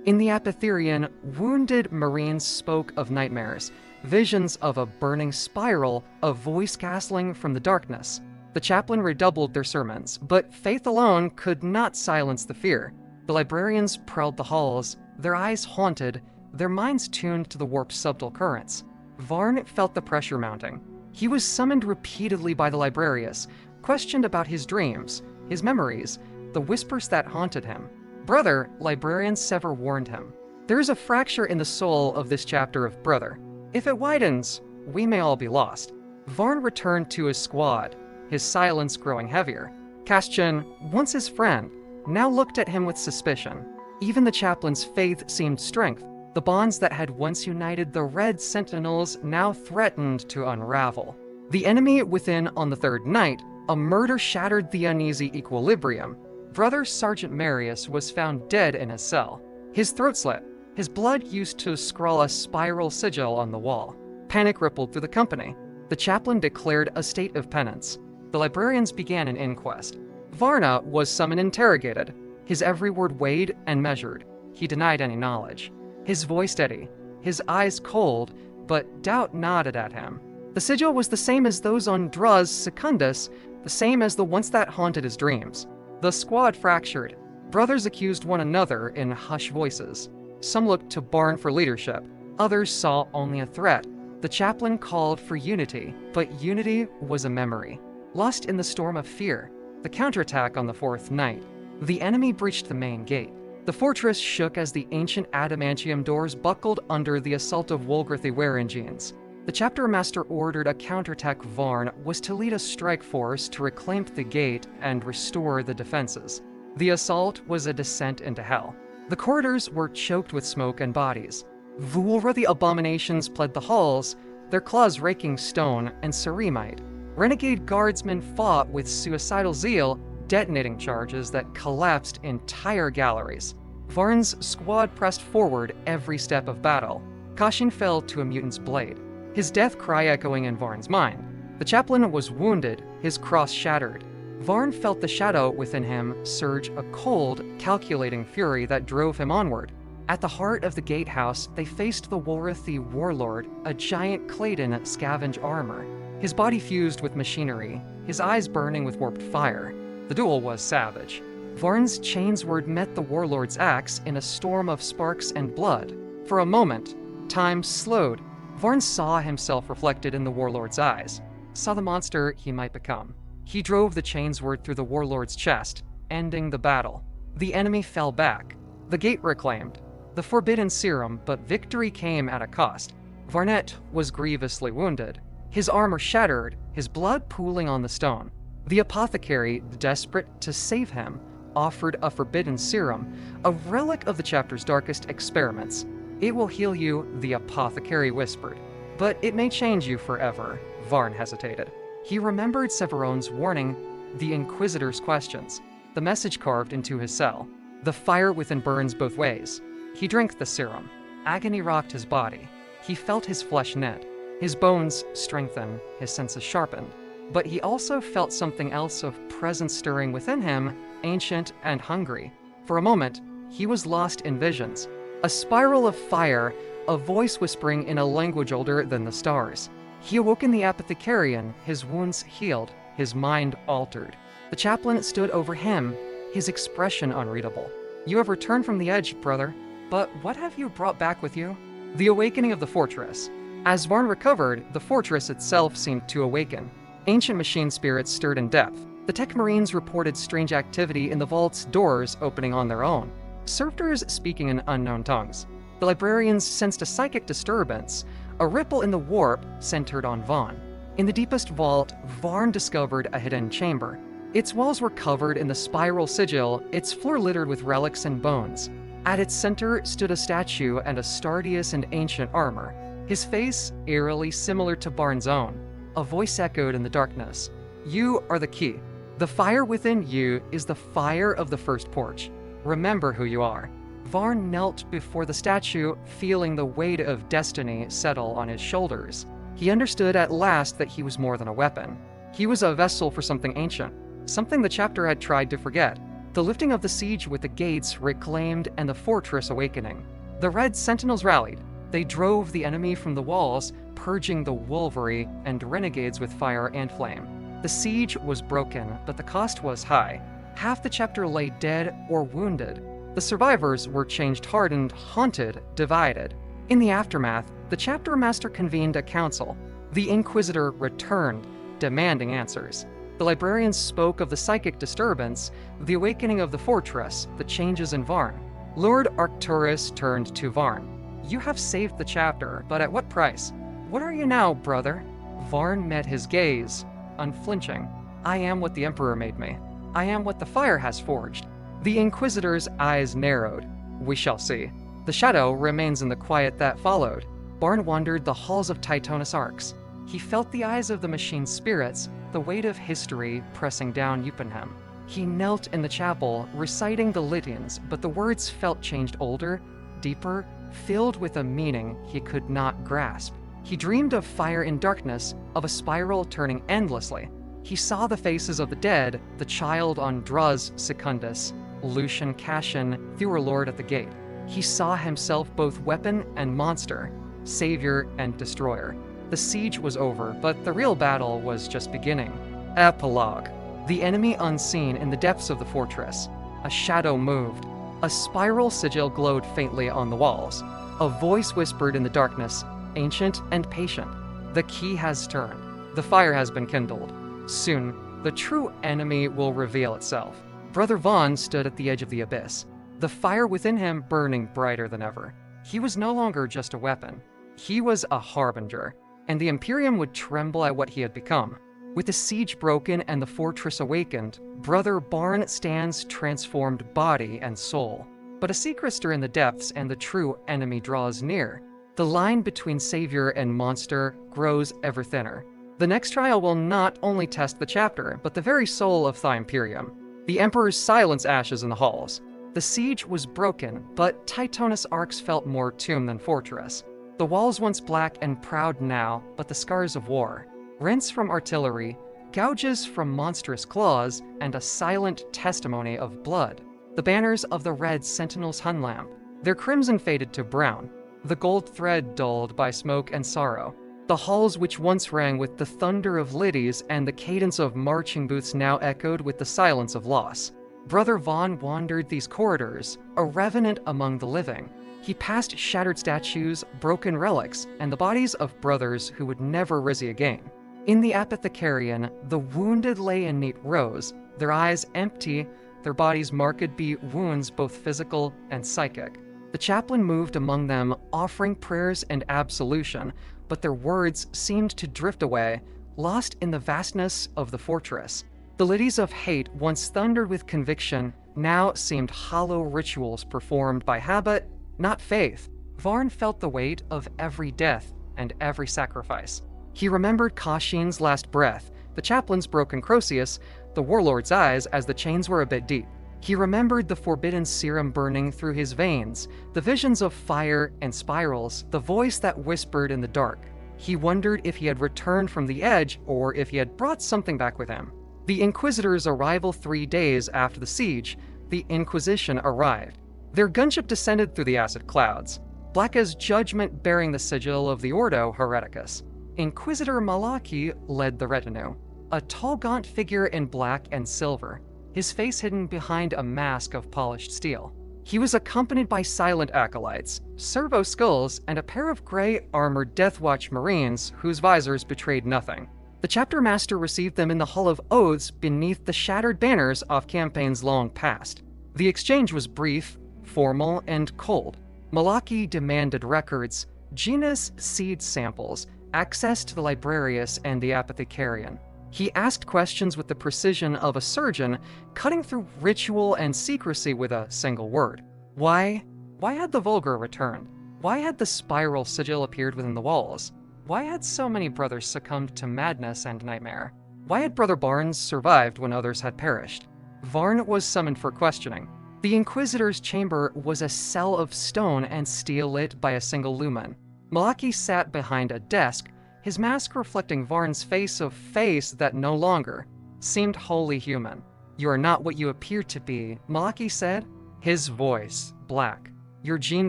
In the Apotherian, wounded Marines spoke of nightmares, visions of a burning spiral, a voice castling from the darkness. The chaplain redoubled their sermons, but faith alone could not silence the fear. The librarians prowled the halls, their eyes haunted, their minds tuned to the warp's subtle currents. Varn felt the pressure mounting. He was summoned repeatedly by the librarius, questioned about his dreams, his memories, the whispers that haunted him. Brother, librarian Sever warned him. There is a fracture in the soul of this chapter of Brother. If it widens, we may all be lost. Varn returned to his squad, his silence growing heavier. Castian, once his friend, now looked at him with suspicion. Even the chaplain's faith seemed strength. The bonds that had once united the red Sentinels now threatened to unravel. The enemy within on the third night, a murder shattered the uneasy equilibrium. Brother Sergeant Marius was found dead in his cell. His throat slit, his blood used to scrawl a spiral sigil on the wall. Panic rippled through the company. The chaplain declared a state of penance. The librarians began an inquest. Varna was summoned and interrogated, his every word weighed and measured. He denied any knowledge. His voice steady, his eyes cold, but doubt nodded at him. The sigil was the same as those on Drast Secundus, the same as the ones that haunted his dreams. The squad fractured. Brothers accused one another in hushed voices. Some looked to Barn for leadership. Others saw only a threat. The chaplain called for unity, but unity was a memory, lost in the storm of fear. The counterattack on the fourth night. The enemy breached the main gate. The fortress shook as the ancient adamantium doors buckled under the assault of Wolgrathi Warangeans. The chapter master ordered a counterattack. Varn was to lead a strike force to reclaim the gate and restore the defenses. The assault was a descent into hell. The corridors were choked with smoke and bodies. Wolgrathi abominations pled the halls, their claws raking stone and ceramite. Renegade guardsmen fought with suicidal zeal, detonating charges that collapsed entire galleries. Varn's squad pressed forward every step of battle. Kashin fell to a mutant's blade, his death cry echoing in Varn's mind. The chaplain was wounded, his cross shattered. Varn felt the shadow within him surge a cold, calculating fury that drove him onward. At the heart of the gatehouse, they faced the Warathi warlord, a giant Clayton scavenge armor. His body fused with machinery, his eyes burning with warped fire. The duel was savage. Varn's chainsword met the warlord's axe in a storm of sparks and blood. For a moment, time slowed. Varn saw himself reflected in the warlord's eyes, saw the monster he might become. He drove the chainsword through the warlord's chest, ending the battle. The enemy fell back. The gate reclaimed. The forbidden serum, but victory came at a cost. Varnet was grievously wounded, his armor shattered, his blood pooling on the stone. The apothecary, desperate to save him, offered a forbidden serum, a relic of the chapter's darkest experiments. "It will heal you," the apothecary whispered. "But it may change you forever." Varn hesitated. He remembered Severone's warning, the Inquisitor's questions, the message carved into his cell. The fire within burns both ways. He drank the serum. Agony rocked his body. He felt his flesh knit, his bones strengthen, his senses sharpened. But he also felt something else of presence stirring within him, ancient and hungry. For a moment, he was lost in visions. A spiral of fire, a voice whispering in a language older than the stars. He awoke in the apothecarian, his wounds healed, his mind altered. The chaplain stood over him, his expression unreadable. "You have returned from the edge, brother, but what have you brought back with you?" The awakening of the fortress. As Varn recovered, the fortress itself seemed to awaken. Ancient machine spirits stirred in depth. The Tech Marines reported strange activity in the vault's doors opening on their own. Servitors speaking in unknown tongues. The librarians sensed a psychic disturbance, a ripple in the warp centered on Vaughn. In the deepest vault, Varn discovered a hidden chamber. Its walls were covered in the spiral sigil, its floor littered with relics and bones. At its center stood a statue and a Stardius in ancient armor, his face eerily similar to Barn's own. A voice echoed in the darkness. "You are the key. The fire within you is the fire of the first porch. Remember who you are." Varn knelt before the statue, feeling the weight of destiny settle on his shoulders. He understood at last that he was more than a weapon. He was a vessel for something ancient, something the chapter had tried to forget. The lifting of the siege with the gates reclaimed and the fortress awakening. The red sentinels rallied. They drove the enemy from the walls, purging the wolvery and renegades with fire and flame. The siege was broken, but the cost was high. Half the chapter lay dead or wounded. The survivors were changed, hardened, haunted, divided. In the aftermath, the chapter master convened a council. The Inquisitor returned, demanding answers. The librarians spoke of the psychic disturbance, the awakening of the fortress, the changes in Varn. Lord Arcturus turned to Varn. "You have saved the chapter, but at what price? What are you now, brother?" Varn met his gaze, unflinching. "I am what the Emperor made me. I am what the fire has forged." The Inquisitor's eyes narrowed. "We shall see." The shadow remains in the quiet that followed. Varn wandered the halls of Titonus Arcs. He felt the eyes of the machine spirits, the weight of history pressing down upon him. He knelt in the chapel, reciting the litanies, but the words felt changed older, deeper, filled with a meaning he could not grasp. He dreamed of fire in darkness, of a spiral turning endlessly. He saw the faces of the dead, the child on Druz Secundus, Lucian Cashin, Thurlord at the gate. He saw himself both weapon and monster, savior and destroyer. The siege was over, but the real battle was just beginning. Epilogue. The enemy unseen in the depths of the fortress. A shadow moved. A spiral sigil glowed faintly on the walls. A voice whispered in the darkness, ancient and patient. "The key has turned. The fire has been kindled. Soon, the true enemy will reveal itself." Brother Vaughn stood at the edge of the abyss, the fire within him burning brighter than ever. He was no longer just a weapon. He was a harbinger, and the Imperium would tremble at what he had become. With the siege broken and the fortress awakened, Brother Barn stands transformed body and soul. But a secret stir in the depths and the true enemy draws near. The line between savior and monster grows ever thinner. The next trial will not only test the chapter, but the very soul of the Imperium. The Emperor's silence ashes in the halls. The siege was broken, but Titonus Arx felt more tomb than fortress. The walls once black and proud now, but the scars of war. Rents from artillery, gouges from monstrous claws, and a silent testimony of blood. The banners of the red Sentinels hung lamp, their crimson faded to brown, the gold thread dulled by smoke and sorrow. The halls which once rang with the thunder of liddies and the cadence of marching boots now echoed with the silence of loss. Brother Vaughn wandered these corridors, a revenant among the living. He passed shattered statues, broken relics, and the bodies of brothers who would never rise again. In the apothecarian, the wounded lay in neat rows, their eyes empty, their bodies marked by wounds both physical and psychic. The chaplain moved among them, offering prayers and absolution, but their words seemed to drift away, lost in the vastness of the fortress. The liddies of hate, once thundered with conviction, now seemed hollow rituals performed by habit, not faith. Varn felt the weight of every death and every sacrifice. He remembered Kashin's last breath, the chaplain's broken Croesus, the warlord's eyes as the chains were a bit deep. He remembered the forbidden serum burning through his veins, the visions of fire and spirals, the voice that whispered in the dark. He wondered if he had returned from the edge or if he had brought something back with him. The Inquisitor's arrival 3 days after the siege, the Inquisition arrived. Their gunship descended through the acid clouds, black as judgment bearing the sigil of the Ordo Hereticus. Inquisitor Malaki led the retinue, a tall gaunt figure in black and silver, his face hidden behind a mask of polished steel. He was accompanied by silent acolytes, servo skulls, and a pair of gray armored Deathwatch Marines whose visors betrayed nothing. The chapter master received them in the Hall of Oaths beneath the shattered banners of campaigns long past. The exchange was brief, formal, and cold. Malaki demanded records, genus seed samples, access to the librarius and the apothecarian. He asked questions with the precision of a surgeon, cutting through ritual and secrecy with a single word. Why? Why had the Vulgar returned? Why had the spiral sigil appeared within the walls? Why had so many brothers succumbed to madness and nightmare? Why had Brother Barnes survived when others had perished? Varn was summoned for questioning. The Inquisitor's chamber was a cell of stone and steel lit by a single lumen. Malaki sat behind a desk, his mask reflecting Varn's face of face that no longer seemed wholly human. "You are not what you appear to be," Malaki said, his voice black. "Your gene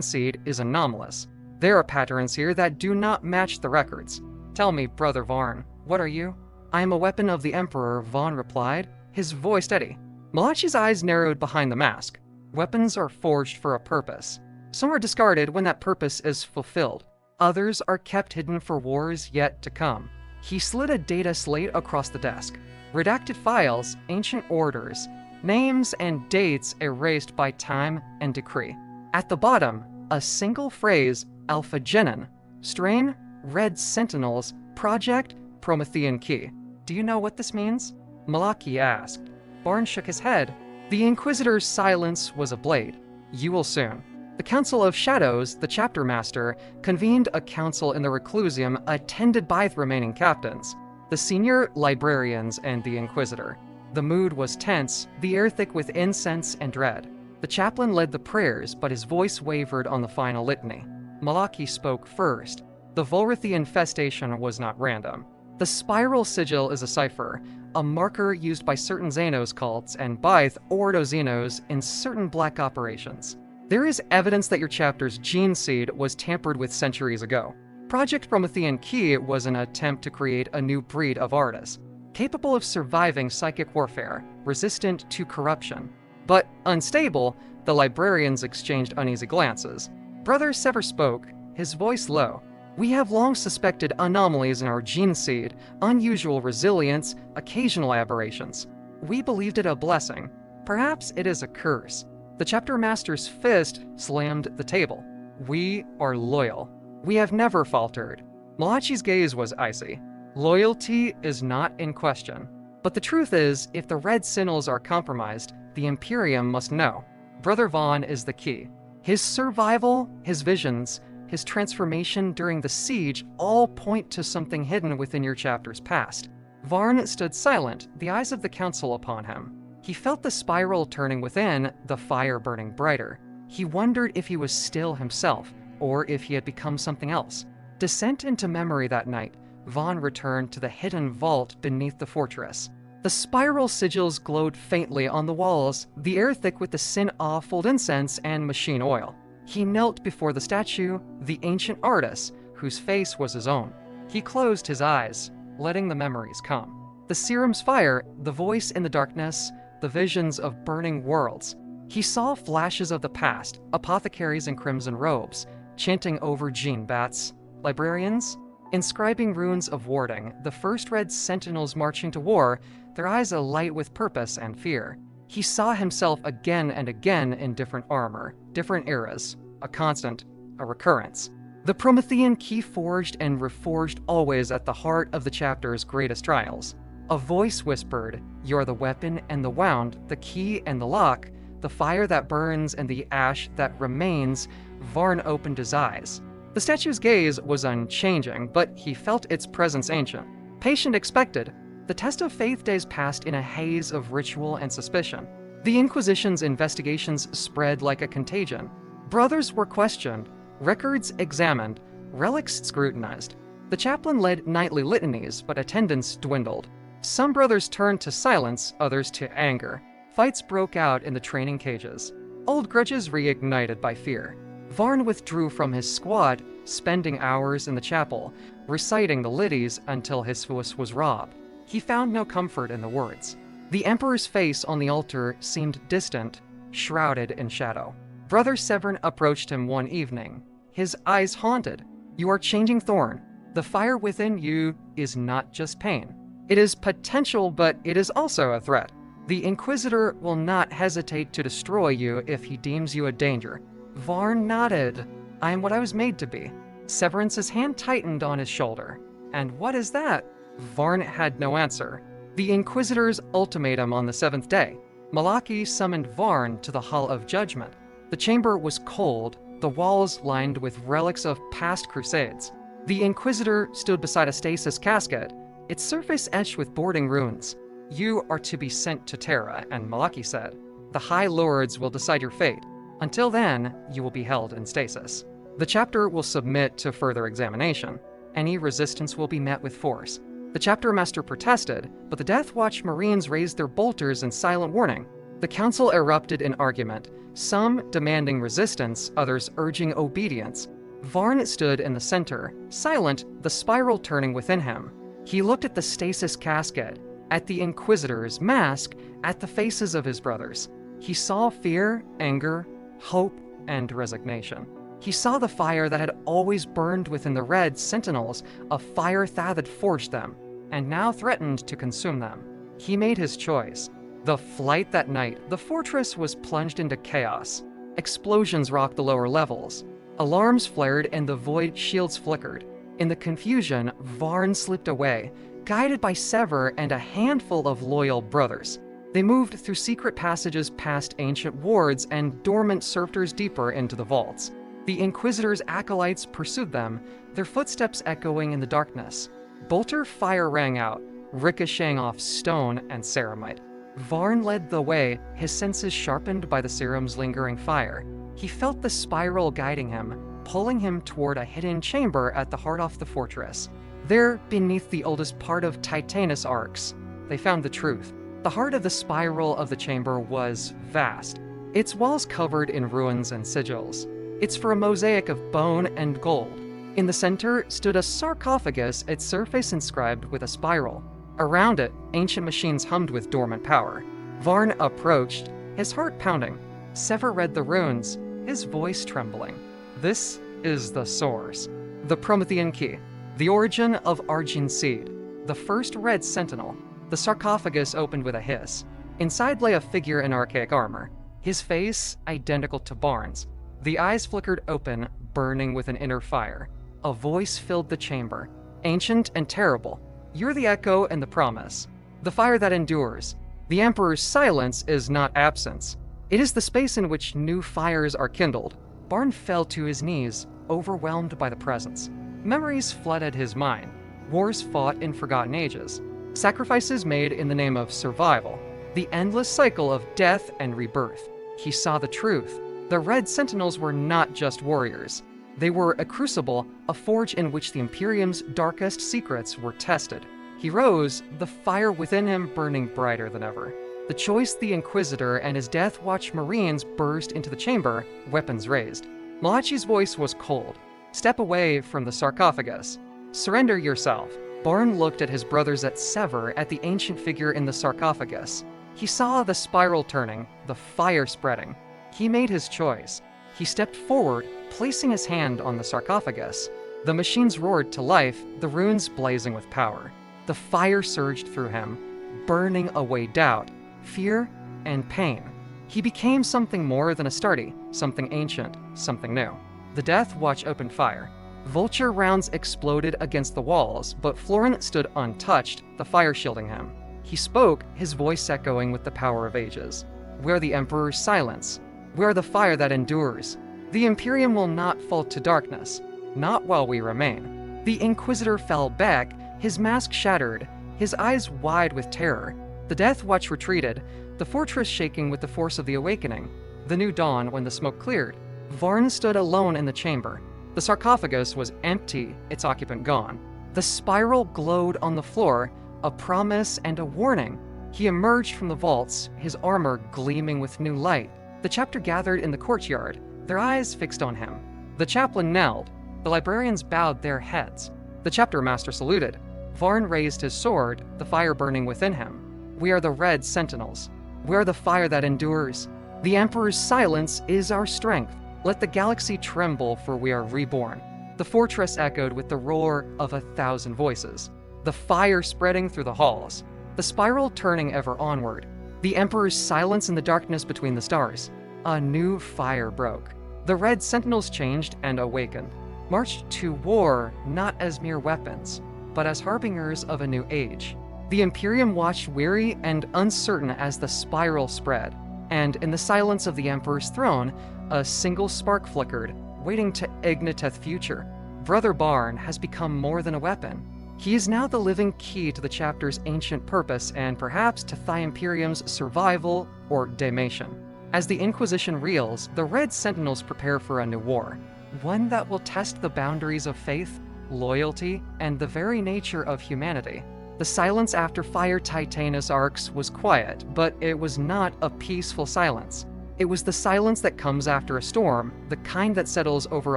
seed is anomalous. There are patterns here that do not match the records. Tell me, Brother Varn, what are you?" "I am a weapon of the Emperor," Vaughn replied, his voice steady. Malachi's eyes narrowed behind the mask. "Weapons are forged for a purpose. Some are discarded when that purpose is fulfilled. Others are kept hidden for wars yet to come." He slid a data slate across the desk. Redacted files, ancient orders, names and dates erased by time and decree. At the bottom, a single phrase, Alpha Genin, strain, Red Sentinels, Project, Promethean Key. "Do you know what this means?" Malaki asked. Barnes shook his head. The Inquisitor's silence was a blade. "You will soon." The Council of Shadows, the chapter master, convened a council in the Reclusium attended by the remaining captains, the senior librarians and the Inquisitor. The mood was tense, the air thick with incense and dread. The chaplain led the prayers, but his voice wavered on the final litany. Malaki spoke first. The Volrithian infestation was not random. The spiral sigil is a cipher, a marker used by certain Xenos cults and by the Ordo Xenos in certain black operations. There is evidence that your chapter's gene seed was tampered with centuries ago. Project Promethean Key was an attempt to create a new breed of artists, capable of surviving psychic warfare, resistant to corruption. But unstable, the librarians exchanged uneasy glances. Brother Sever spoke, his voice low. "We have long suspected anomalies in our gene seed, unusual resilience, occasional aberrations. We believed it a blessing. Perhaps it is a curse." The chapter master's fist slammed the table. "We are loyal. We have never faltered." Malachi's gaze was icy. "Loyalty is not in question. But the truth is, if the Red Sentinels are compromised, the Imperium must know. Brother Vaughn is the key. His survival, his visions, his transformation during the siege all point to something hidden within your chapter's past. Varn stood silent, the eyes of the council upon him. He felt the spiral turning within, the fire burning brighter. He wondered if he was still himself, or if he had become something else. Descent into memory that night, Vaughn returned to the hidden vault beneath the fortress. The spiral sigils glowed faintly on the walls, the air thick with the sin-awful incense and machine oil. He knelt before the statue, the ancient artist, whose face was his own. He closed his eyes, letting the memories come. The serum's fire, the voice in the darkness, the visions of burning worlds. He saw flashes of the past, apothecaries in crimson robes, chanting over gene bats, librarians, inscribing runes of warding, the first red sentinels marching to war, their eyes alight with purpose and fear. He saw himself again and again in different armor, different eras, a constant, a recurrence. The Promethean key forged and reforged always at the heart of the chapter's greatest trials. A voice whispered, "You're the weapon and the wound, the key and the lock, the fire that burns and the ash that remains." Varn opened his eyes. The statue's gaze was unchanging, but he felt its presence ancient. Patient expected. The test of faith days passed in a haze of ritual and suspicion. The Inquisition's investigations spread like a contagion. Brothers were questioned, records examined, relics scrutinized. The chaplain led nightly litanies, but attendance dwindled. Some brothers turned to silence, others to anger. Fights broke out in the training cages. Old grudges reignited by fear. Varn withdrew from his squad, spending hours in the chapel, reciting the lities until his voice was robbed. He found no comfort in the words. The Emperor's face on the altar seemed distant, shrouded in shadow. Brother Severn approached him one evening, his eyes haunted. "You are changing, Thorn. The fire within you is not just pain. It is potential, but it is also a threat. The Inquisitor will not hesitate to destroy you if he deems you a danger." Varn nodded. "I am what I was made to be." Severance's hand tightened on his shoulder. "And what is that?" Varn had no answer. The Inquisitor's ultimatum on the 7th day. Malaki summoned Varn to the Hall of Judgment. The chamber was cold, the walls lined with relics of past crusades. The Inquisitor stood beside a stasis casket, its surface etched with boarding runes. "You are to be sent to Terra," and Malaki said. "The High Lords will decide your fate. Until then, you will be held in stasis. The chapter will submit to further examination. Any resistance will be met with force." The chapter master protested, but the Death Watch Marines raised their bolters in silent warning. The council erupted in argument, some demanding resistance, others urging obedience. Varn stood in the center, silent, the spiral turning within him. He looked at the stasis casket, at the Inquisitor's mask, at the faces of his brothers. He saw fear, anger, hope, and resignation. He saw the fire that had always burned within the red Sentinels, a fire Thad had forged them, and now threatened to consume them. He made his choice. The flight that night, the fortress was plunged into chaos. Explosions rocked the lower levels. Alarms flared and the void shields flickered. In the confusion, Varn slipped away, guided by Sever and a handful of loyal brothers. They moved through secret passages past ancient wards and dormant servitors deeper into the vaults. The Inquisitor's acolytes pursued them, their footsteps echoing in the darkness. Bolter fire rang out, ricocheting off stone and ceramite. Varn led the way, his senses sharpened by the serum's lingering fire. He felt the spiral guiding him, pulling him toward a hidden chamber at the heart of the fortress. There, beneath the oldest part of Titanus Arcs, they found the truth. The heart of the spiral of the chamber was vast, its walls covered in ruins and sigils. Its for a mosaic of bone and gold. In the center stood a sarcophagus, its surface inscribed with a spiral. Around it, ancient machines hummed with dormant power. Varn approached, his heart pounding. Sever read the runes, his voice trembling. "This is the source. The Promethean key. The origin of Argene seed. The first red sentinel." The sarcophagus opened with a hiss. Inside lay a figure in archaic armor, his face identical to Barnes. The eyes flickered open, burning with an inner fire. A voice filled the chamber, ancient and terrible. "You're the echo and the promise. The fire that endures. The Emperor's silence is not absence. It is the space in which new fires are kindled." Barn fell to his knees, overwhelmed by the presence. Memories flooded his mind. Wars fought in forgotten ages. Sacrifices made in the name of survival. The endless cycle of death and rebirth. He saw the truth. The Red Sentinels were not just warriors. They were a crucible, a forge in which the Imperium's darkest secrets were tested. He rose, the fire within him burning brighter than ever. The Choice the Inquisitor and his Death Watch Marines burst into the chamber, weapons raised. Malachi's voice was cold. Step away from the sarcophagus. Surrender yourself. Barn looked at his brothers at sever at the ancient figure in the sarcophagus. He saw the spiral turning, the fire spreading. He made his choice. He stepped forward, placing his hand on the sarcophagus. The machines roared to life, the runes blazing with power. The fire surged through him, burning away doubt, fear, and pain. He became something more than Astarte, something ancient, something new. The Death Watch opened fire. Vulture rounds exploded against the walls, but Florin stood untouched, the fire shielding him. He spoke, his voice echoing with the power of ages. We are the Emperor's silence. We are the fire that endures. The Imperium will not fall to darkness, not while we remain. The Inquisitor fell back, his mask shattered, his eyes wide with terror. The Death Watch retreated, the fortress shaking with the force of the awakening. The new dawn when the smoke cleared. Varn stood alone in the chamber. The sarcophagus was empty, its occupant gone. The spiral glowed on the floor, a promise and a warning. He emerged from the vaults, his armor gleaming with new light. The chapter gathered in the courtyard, their eyes fixed on him. The chaplain knelt. The librarians bowed their heads. The chapter master saluted. Varn raised his sword, the fire burning within him. We are the Red Sentinels. We are the fire that endures. The Emperor's silence is our strength. Let the galaxy tremble, for we are reborn. The fortress echoed with the roar of 1,000 voices. The fire spreading through the halls. The spiral turning ever onward. The Emperor's silence in the darkness between the stars. A new fire broke. The Red Sentinels changed and awakened. Marched to war, not as mere weapons, but as harbingers of a new age. The Imperium watched weary and uncertain as the spiral spread. And in the silence of the Emperor's throne, a single spark flickered, waiting to ignite a future. Brother Barn has become more than a weapon. He is now the living key to the chapter's ancient purpose and perhaps to Thigh Imperium's survival or damation. As the Inquisition reels, the Red Sentinels prepare for a new war. One that will test the boundaries of faith, loyalty, and the very nature of humanity. The silence after Fire Titanus arcs was quiet, but it was not a peaceful silence. It was the silence that comes after a storm, the kind that settles over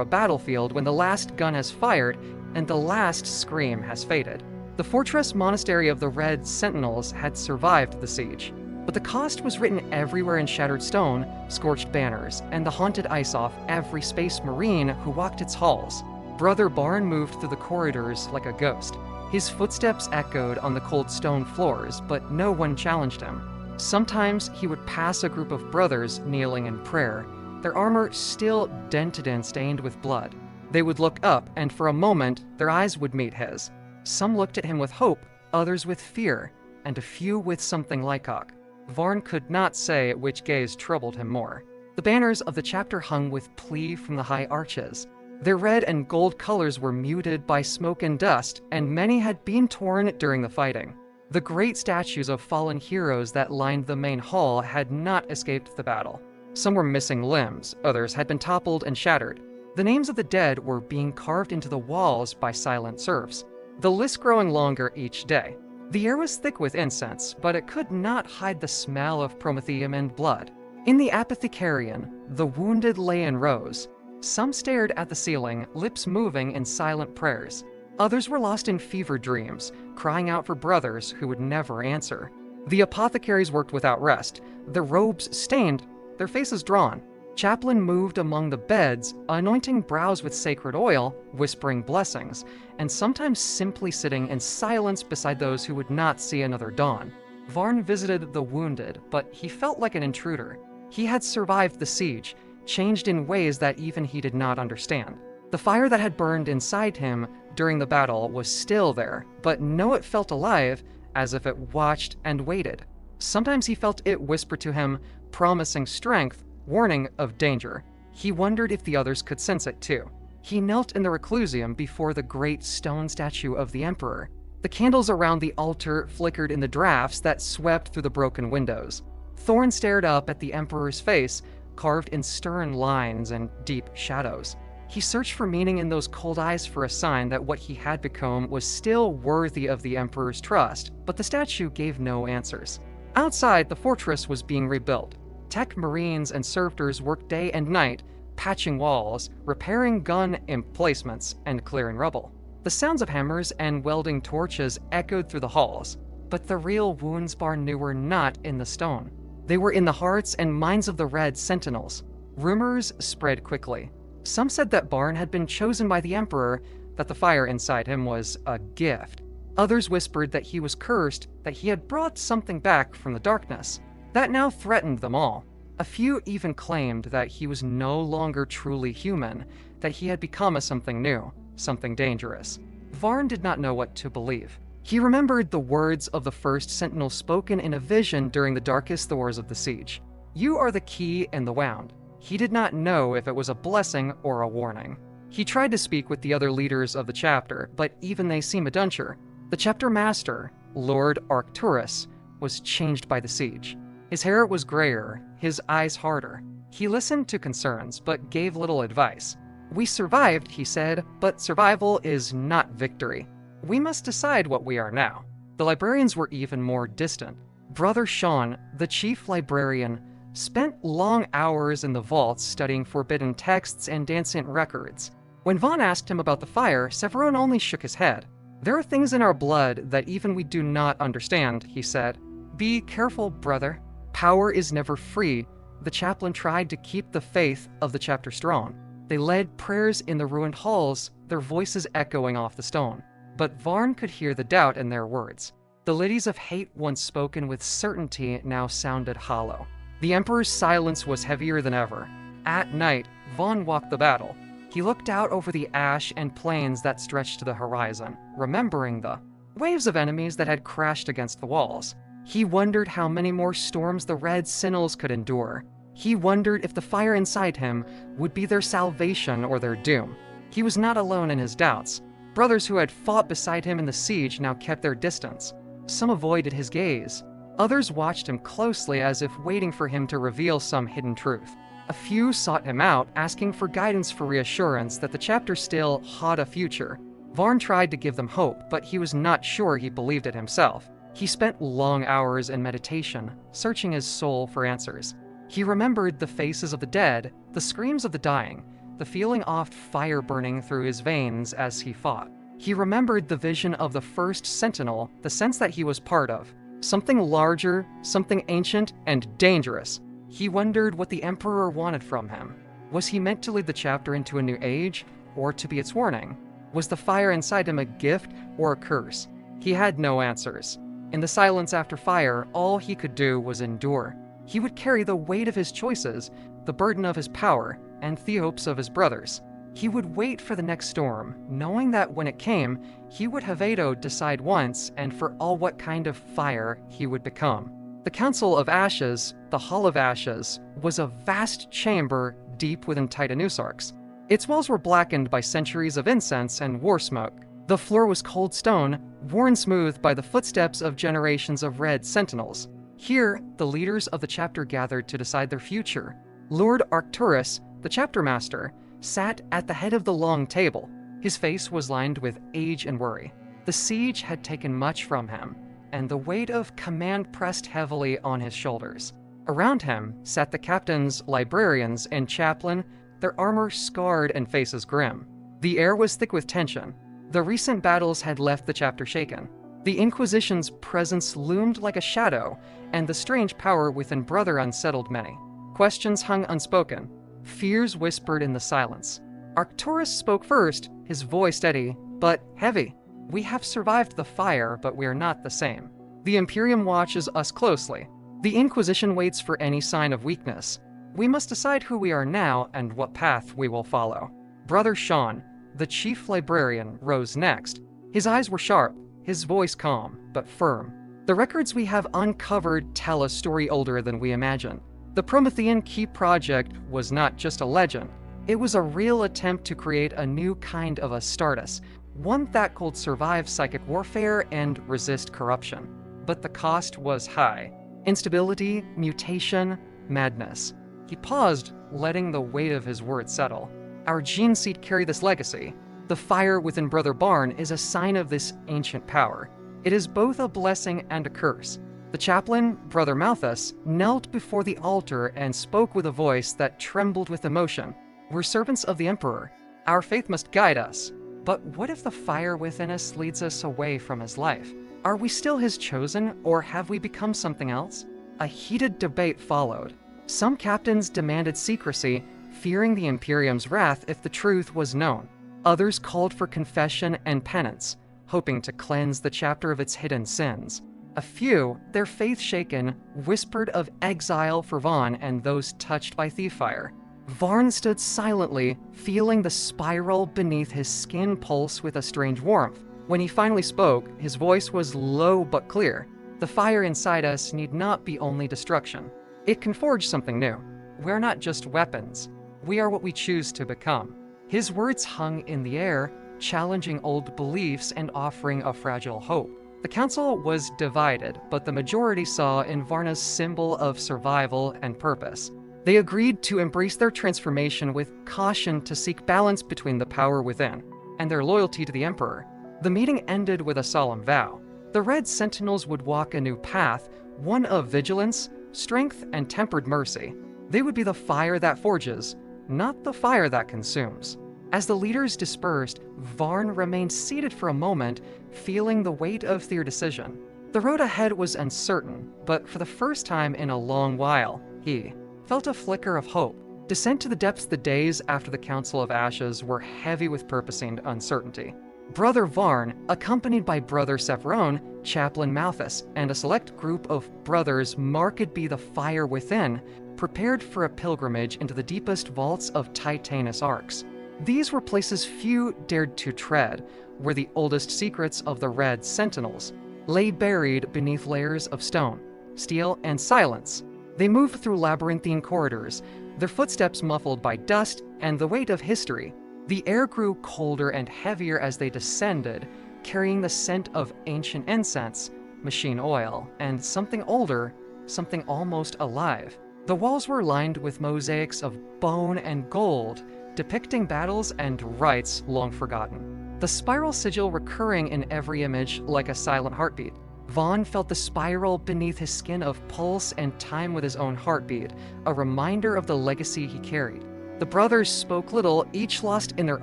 a battlefield when the last gun has fired and the last scream has faded. The fortress monastery of the Red Sentinels had survived the siege, but the cost was written everywhere in shattered stone, scorched banners, and the haunted ice off every space marine who walked its halls. Brother Barn moved through the corridors like a ghost. His footsteps echoed on the cold stone floors, but no one challenged him. Sometimes he would pass a group of brothers kneeling in prayer, their armor still dented and stained with blood. They would look up, and for a moment, their eyes would meet his. Some looked at him with hope, others with fear, and a few with something lycoc. Varn could not say which gaze troubled him more. The banners of the chapter hung with plea from the high arches. Their red and gold colors were muted by smoke and dust, and many had been torn during the fighting. The great statues of fallen heroes that lined the main hall had not escaped the battle. Some were missing limbs, others had been toppled and shattered. The names of the dead were being carved into the walls by silent serfs, the list growing longer each day. The air was thick with incense, but it could not hide the smell of promethium and blood. In the apothecarian, the wounded lay in rows. Some stared at the ceiling, lips moving in silent prayers. Others were lost in fever dreams, crying out for brothers who would never answer. The apothecaries worked without rest, their robes stained, their faces drawn. Chaplain moved among the beds, anointing brows with sacred oil, whispering blessings, and sometimes simply sitting in silence beside those who would not see another dawn. Varn visited the wounded, but he felt like an intruder. He had survived the siege, changed in ways that even he did not understand. The fire that had burned inside him during the battle was still there, but no, it felt alive, as if it watched and waited. Sometimes he felt it whisper to him, promising strength, warning of danger. He wondered if the others could sense it too. He knelt in the reclusium before the great stone statue of the Emperor. The candles around the altar flickered in the drafts that swept through the broken windows. Thorn stared up at the Emperor's face, carved in stern lines and deep shadows. He searched for meaning in those cold eyes for a sign that what he had become was still worthy of the Emperor's trust, but the statue gave no answers. Outside, the fortress was being rebuilt. Tech Marines and servitors worked day and night, patching walls, repairing gun emplacements, and clearing rubble. The sounds of hammers and welding torches echoed through the halls, but the real wounds Varn knew were not in the stone. They were in the hearts and minds of the Red Sentinels. Rumors spread quickly. Some said that Varn had been chosen by the Emperor, that the fire inside him was a gift. Others whispered that he was cursed, that he had brought something back from the darkness. That now threatened them all. A few even claimed that he was no longer truly human, that he had become a something new, something dangerous. Varn did not know what to believe. He remembered the words of the first Sentinel spoken in a vision during the darkest hours of the siege. "You are the key and the wound." He did not know if it was a blessing or a warning. He tried to speak with the other leaders of the chapter, but even they seemed aduncher. The chapter master, Lord Arcturus, was changed by the siege. His hair was grayer, his eyes harder. He listened to concerns, but gave little advice. "We survived," he said, "but survival is not victory. We must decide what we are now." The librarians were even more distant. Brother Sean, the chief librarian, spent long hours in the vaults studying forbidden texts and ancient records. When Vaughn asked him about the fire, Severon only shook his head. "There are things in our blood that even we do not understand," he said. "Be careful, brother. Power is never free." The chaplain tried to keep the faith of the chapter strong. They led prayers in the ruined halls, their voices echoing off the stone. But Varn could hear the doubt in their words. The liddies of hate once spoken with certainty now sounded hollow. The Emperor's silence was heavier than ever. At night, Vaughn walked the battle. He looked out over the ash and plains that stretched to the horizon, remembering the waves of enemies that had crashed against the walls. He wondered how many more storms the Red Sentinels could endure. He wondered if the fire inside him would be their salvation or their doom. He was not alone in his doubts. Brothers who had fought beside him in the siege now kept their distance. Some avoided his gaze. Others watched him closely as if waiting for him to reveal some hidden truth. A few sought him out, asking for guidance for reassurance that the chapter still had a future. Varn tried to give them hope, but he was not sure he believed it himself. He spent long hours in meditation, searching his soul for answers. He remembered the faces of the dead, the screams of the dying, the feeling of fire burning through his veins as he fought. He remembered the vision of the first Sentinel, the sense that he was part of. Something larger, something ancient, and dangerous. He wondered what the Emperor wanted from him. Was he meant to lead the chapter into a new age, or to be its warning? Was the fire inside him a gift or a curse? He had no answers. In the silence after fire, all he could do was endure. He would carry the weight of his choices, the burden of his power, and the hopes of his brothers. He would wait for the next storm, knowing that when it came, he would have Ado decide once and for all what kind of fire he would become. The Council of Ashes, the Hall of Ashes, was a vast chamber deep within Titanusarchs. Its walls were blackened by centuries of incense and war smoke. The floor was cold stone, worn smooth by the footsteps of generations of Red Sentinels. Here, the leaders of the chapter gathered to decide their future. Lord Arcturus, the chapter master, sat at the head of the long table. His face was lined with age and worry. The siege had taken much from him, and the weight of command pressed heavily on his shoulders. Around him sat the captains, librarians, and chaplain, their armor scarred and faces grim. The air was thick with tension. The recent battles had left the chapter shaken. The Inquisition's presence loomed like a shadow, and the strange power within Brother unsettled many. Questions hung unspoken. Fears whispered in the silence. Arcturus spoke first, his voice steady, but heavy. "We have survived the fire, but we are not the same. The Imperium watches us closely. The Inquisition waits for any sign of weakness. We must decide who we are now and what path we will follow." Brother Sean, the chief librarian, rose next. His eyes were sharp, his voice calm, but firm. "The records we have uncovered tell a story older than we imagine. The Promethean Key Project was not just a legend. It was a real attempt to create a new kind of Astartes, one that could survive psychic warfare and resist corruption. But the cost was high. Instability, mutation, madness. He paused, letting the weight of his words settle. Our gene seed carry this legacy. The fire within Brother Barn is a sign of this ancient power. It is both a blessing and a curse. The chaplain, Brother Malthus, knelt before the altar and spoke with a voice that trembled with emotion. We're servants of the Emperor. Our faith must guide us. But what if the fire within us leads us away from his life? Are we still his chosen, or have we become something else? A heated debate followed. Some captains demanded secrecy, fearing the Imperium's wrath if the truth was known. Others called for confession and penance, hoping to cleanse the chapter of its hidden sins. A few, their faith shaken, whispered of exile for Vaughn and those touched by thief fire. Varn stood silently, feeling the spiral beneath his skin pulse with a strange warmth. When he finally spoke, his voice was low but clear. The fire inside us need not be only destruction. It can forge something new. We're not just weapons. We are what we choose to become. His words hung in the air, challenging old beliefs and offering a fragile hope. The council was divided, but the majority saw in Varna's symbol of survival and purpose. They agreed to embrace their transformation with caution to seek balance between the power within and their loyalty to the Emperor. The meeting ended with a solemn vow. The Red Sentinels would walk a new path, one of vigilance, strength, and tempered mercy. They would be the fire that forges, not the fire that consumes. As the leaders dispersed, Varn remained seated for a moment, feeling the weight of their decision. The road ahead was uncertain, but for the first time in a long while, he felt a flicker of hope. Descent to the depths the days after the Council of Ashes were heavy with purpose and uncertainty. Brother Varn, accompanied by Brother Severon, Chaplain Malthus, and a select group of brothers marked be the fire within, prepared for a pilgrimage into the deepest vaults of Titanus Arcs. These were places few dared to tread, where the oldest secrets of the Red Sentinels lay buried beneath layers of stone, steel, and silence. They moved through labyrinthine corridors, their footsteps muffled by dust and the weight of history. The air grew colder and heavier as they descended, carrying the scent of ancient incense, machine oil, and something older, something almost alive. The walls were lined with mosaics of bone and gold, depicting battles and rites long forgotten. The spiral sigil recurring in every image like a silent heartbeat. Vaughn felt the spiral beneath his skin of pulse and time with his own heartbeat, a reminder of the legacy he carried. The brothers spoke little, each lost in their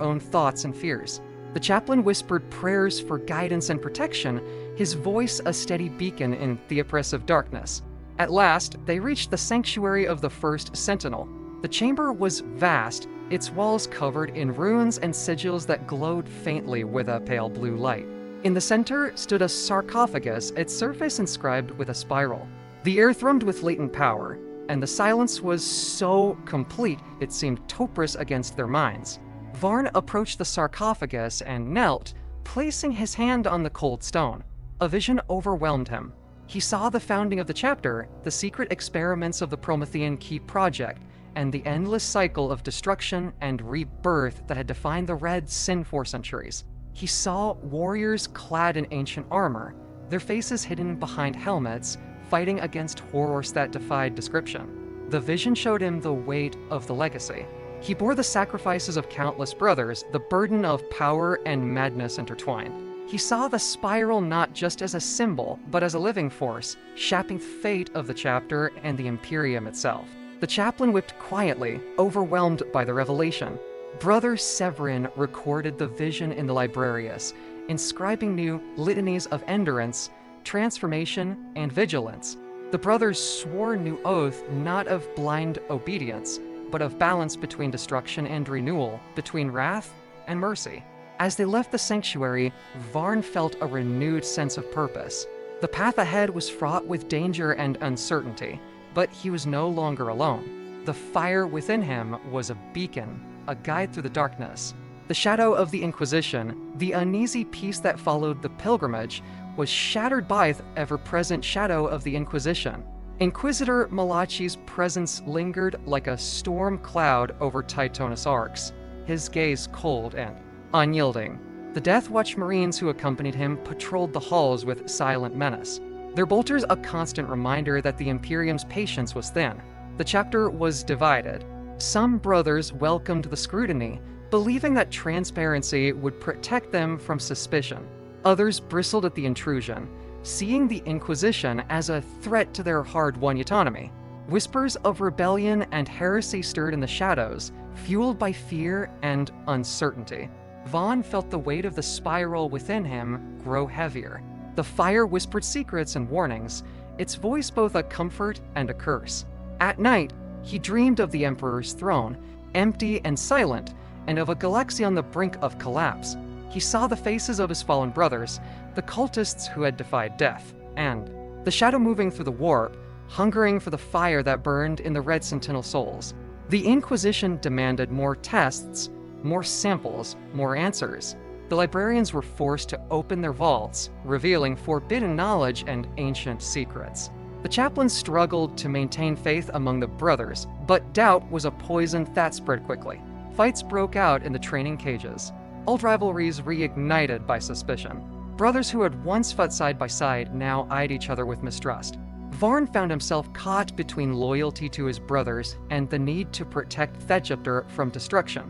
own thoughts and fears. The chaplain whispered prayers for guidance and protection, his voice a steady beacon in the oppressive darkness. At last, they reached the sanctuary of the first Sentinel. The chamber was vast, its walls covered in runes and sigils that glowed faintly with a pale blue light. In the center stood a sarcophagus, its surface inscribed with a spiral. The air thrummed with latent power, and the silence was so complete it seemed toprous against their minds. Varn approached the sarcophagus and knelt, placing his hand on the cold stone. A vision overwhelmed him. He saw the founding of the chapter, the secret experiments of the Promethean Key Project, and the endless cycle of destruction and rebirth that had defined the Red Sin for centuries. He saw warriors clad in ancient armor, their faces hidden behind helmets, fighting against horrors that defied description. The vision showed him the weight of the legacy. He bore the sacrifices of countless brothers, the burden of power and madness intertwined. He saw the spiral not just as a symbol, but as a living force, shaping the fate of the chapter and the Imperium itself. The chaplain whipped quietly, overwhelmed by the revelation. Brother Severin recorded the vision in the Librarius, inscribing new litanies of endurance, transformation, and vigilance. The brothers swore new oath not of blind obedience, but of balance between destruction and renewal, between wrath and mercy. As they left the sanctuary, Varn felt a renewed sense of purpose. The path ahead was fraught with danger and uncertainty, but he was no longer alone. The fire within him was a beacon, a guide through the darkness. The shadow of the Inquisition, the uneasy peace that followed the pilgrimage, was shattered by the ever-present shadow of the Inquisition. Inquisitor Malachi's presence lingered like a storm cloud over Titonus Arx, his gaze cold and unyielding. The Death Watch Marines who accompanied him patrolled the halls with silent menace, their bolters a constant reminder that the Imperium's patience was thin. The chapter was divided. Some brothers welcomed the scrutiny, believing that transparency would protect them from suspicion. Others bristled at the intrusion, seeing the Inquisition as a threat to their hard-won autonomy. Whispers of rebellion and heresy stirred in the shadows, fueled by fear and uncertainty. Vaughn felt the weight of the spiral within him grow heavier. The fire whispered secrets and warnings, its voice both a comfort and a curse. At night, he dreamed of the Emperor's throne, empty and silent, and of a galaxy on the brink of collapse. He saw the faces of his fallen brothers, the cultists who had defied death, and the shadow moving through the warp, hungering for the fire that burned in the Red Sentinel souls. The Inquisition demanded more tests, more samples, more answers. The librarians were forced to open their vaults, revealing forbidden knowledge and ancient secrets. The chaplains struggled to maintain faith among the brothers, but doubt was a poison that spread quickly. Fights broke out in the training cages, old rivalries reignited by suspicion. Brothers who had once fought side by side now eyed each other with mistrust. Varn found himself caught between loyalty to his brothers and the need to protect Thegypter from destruction.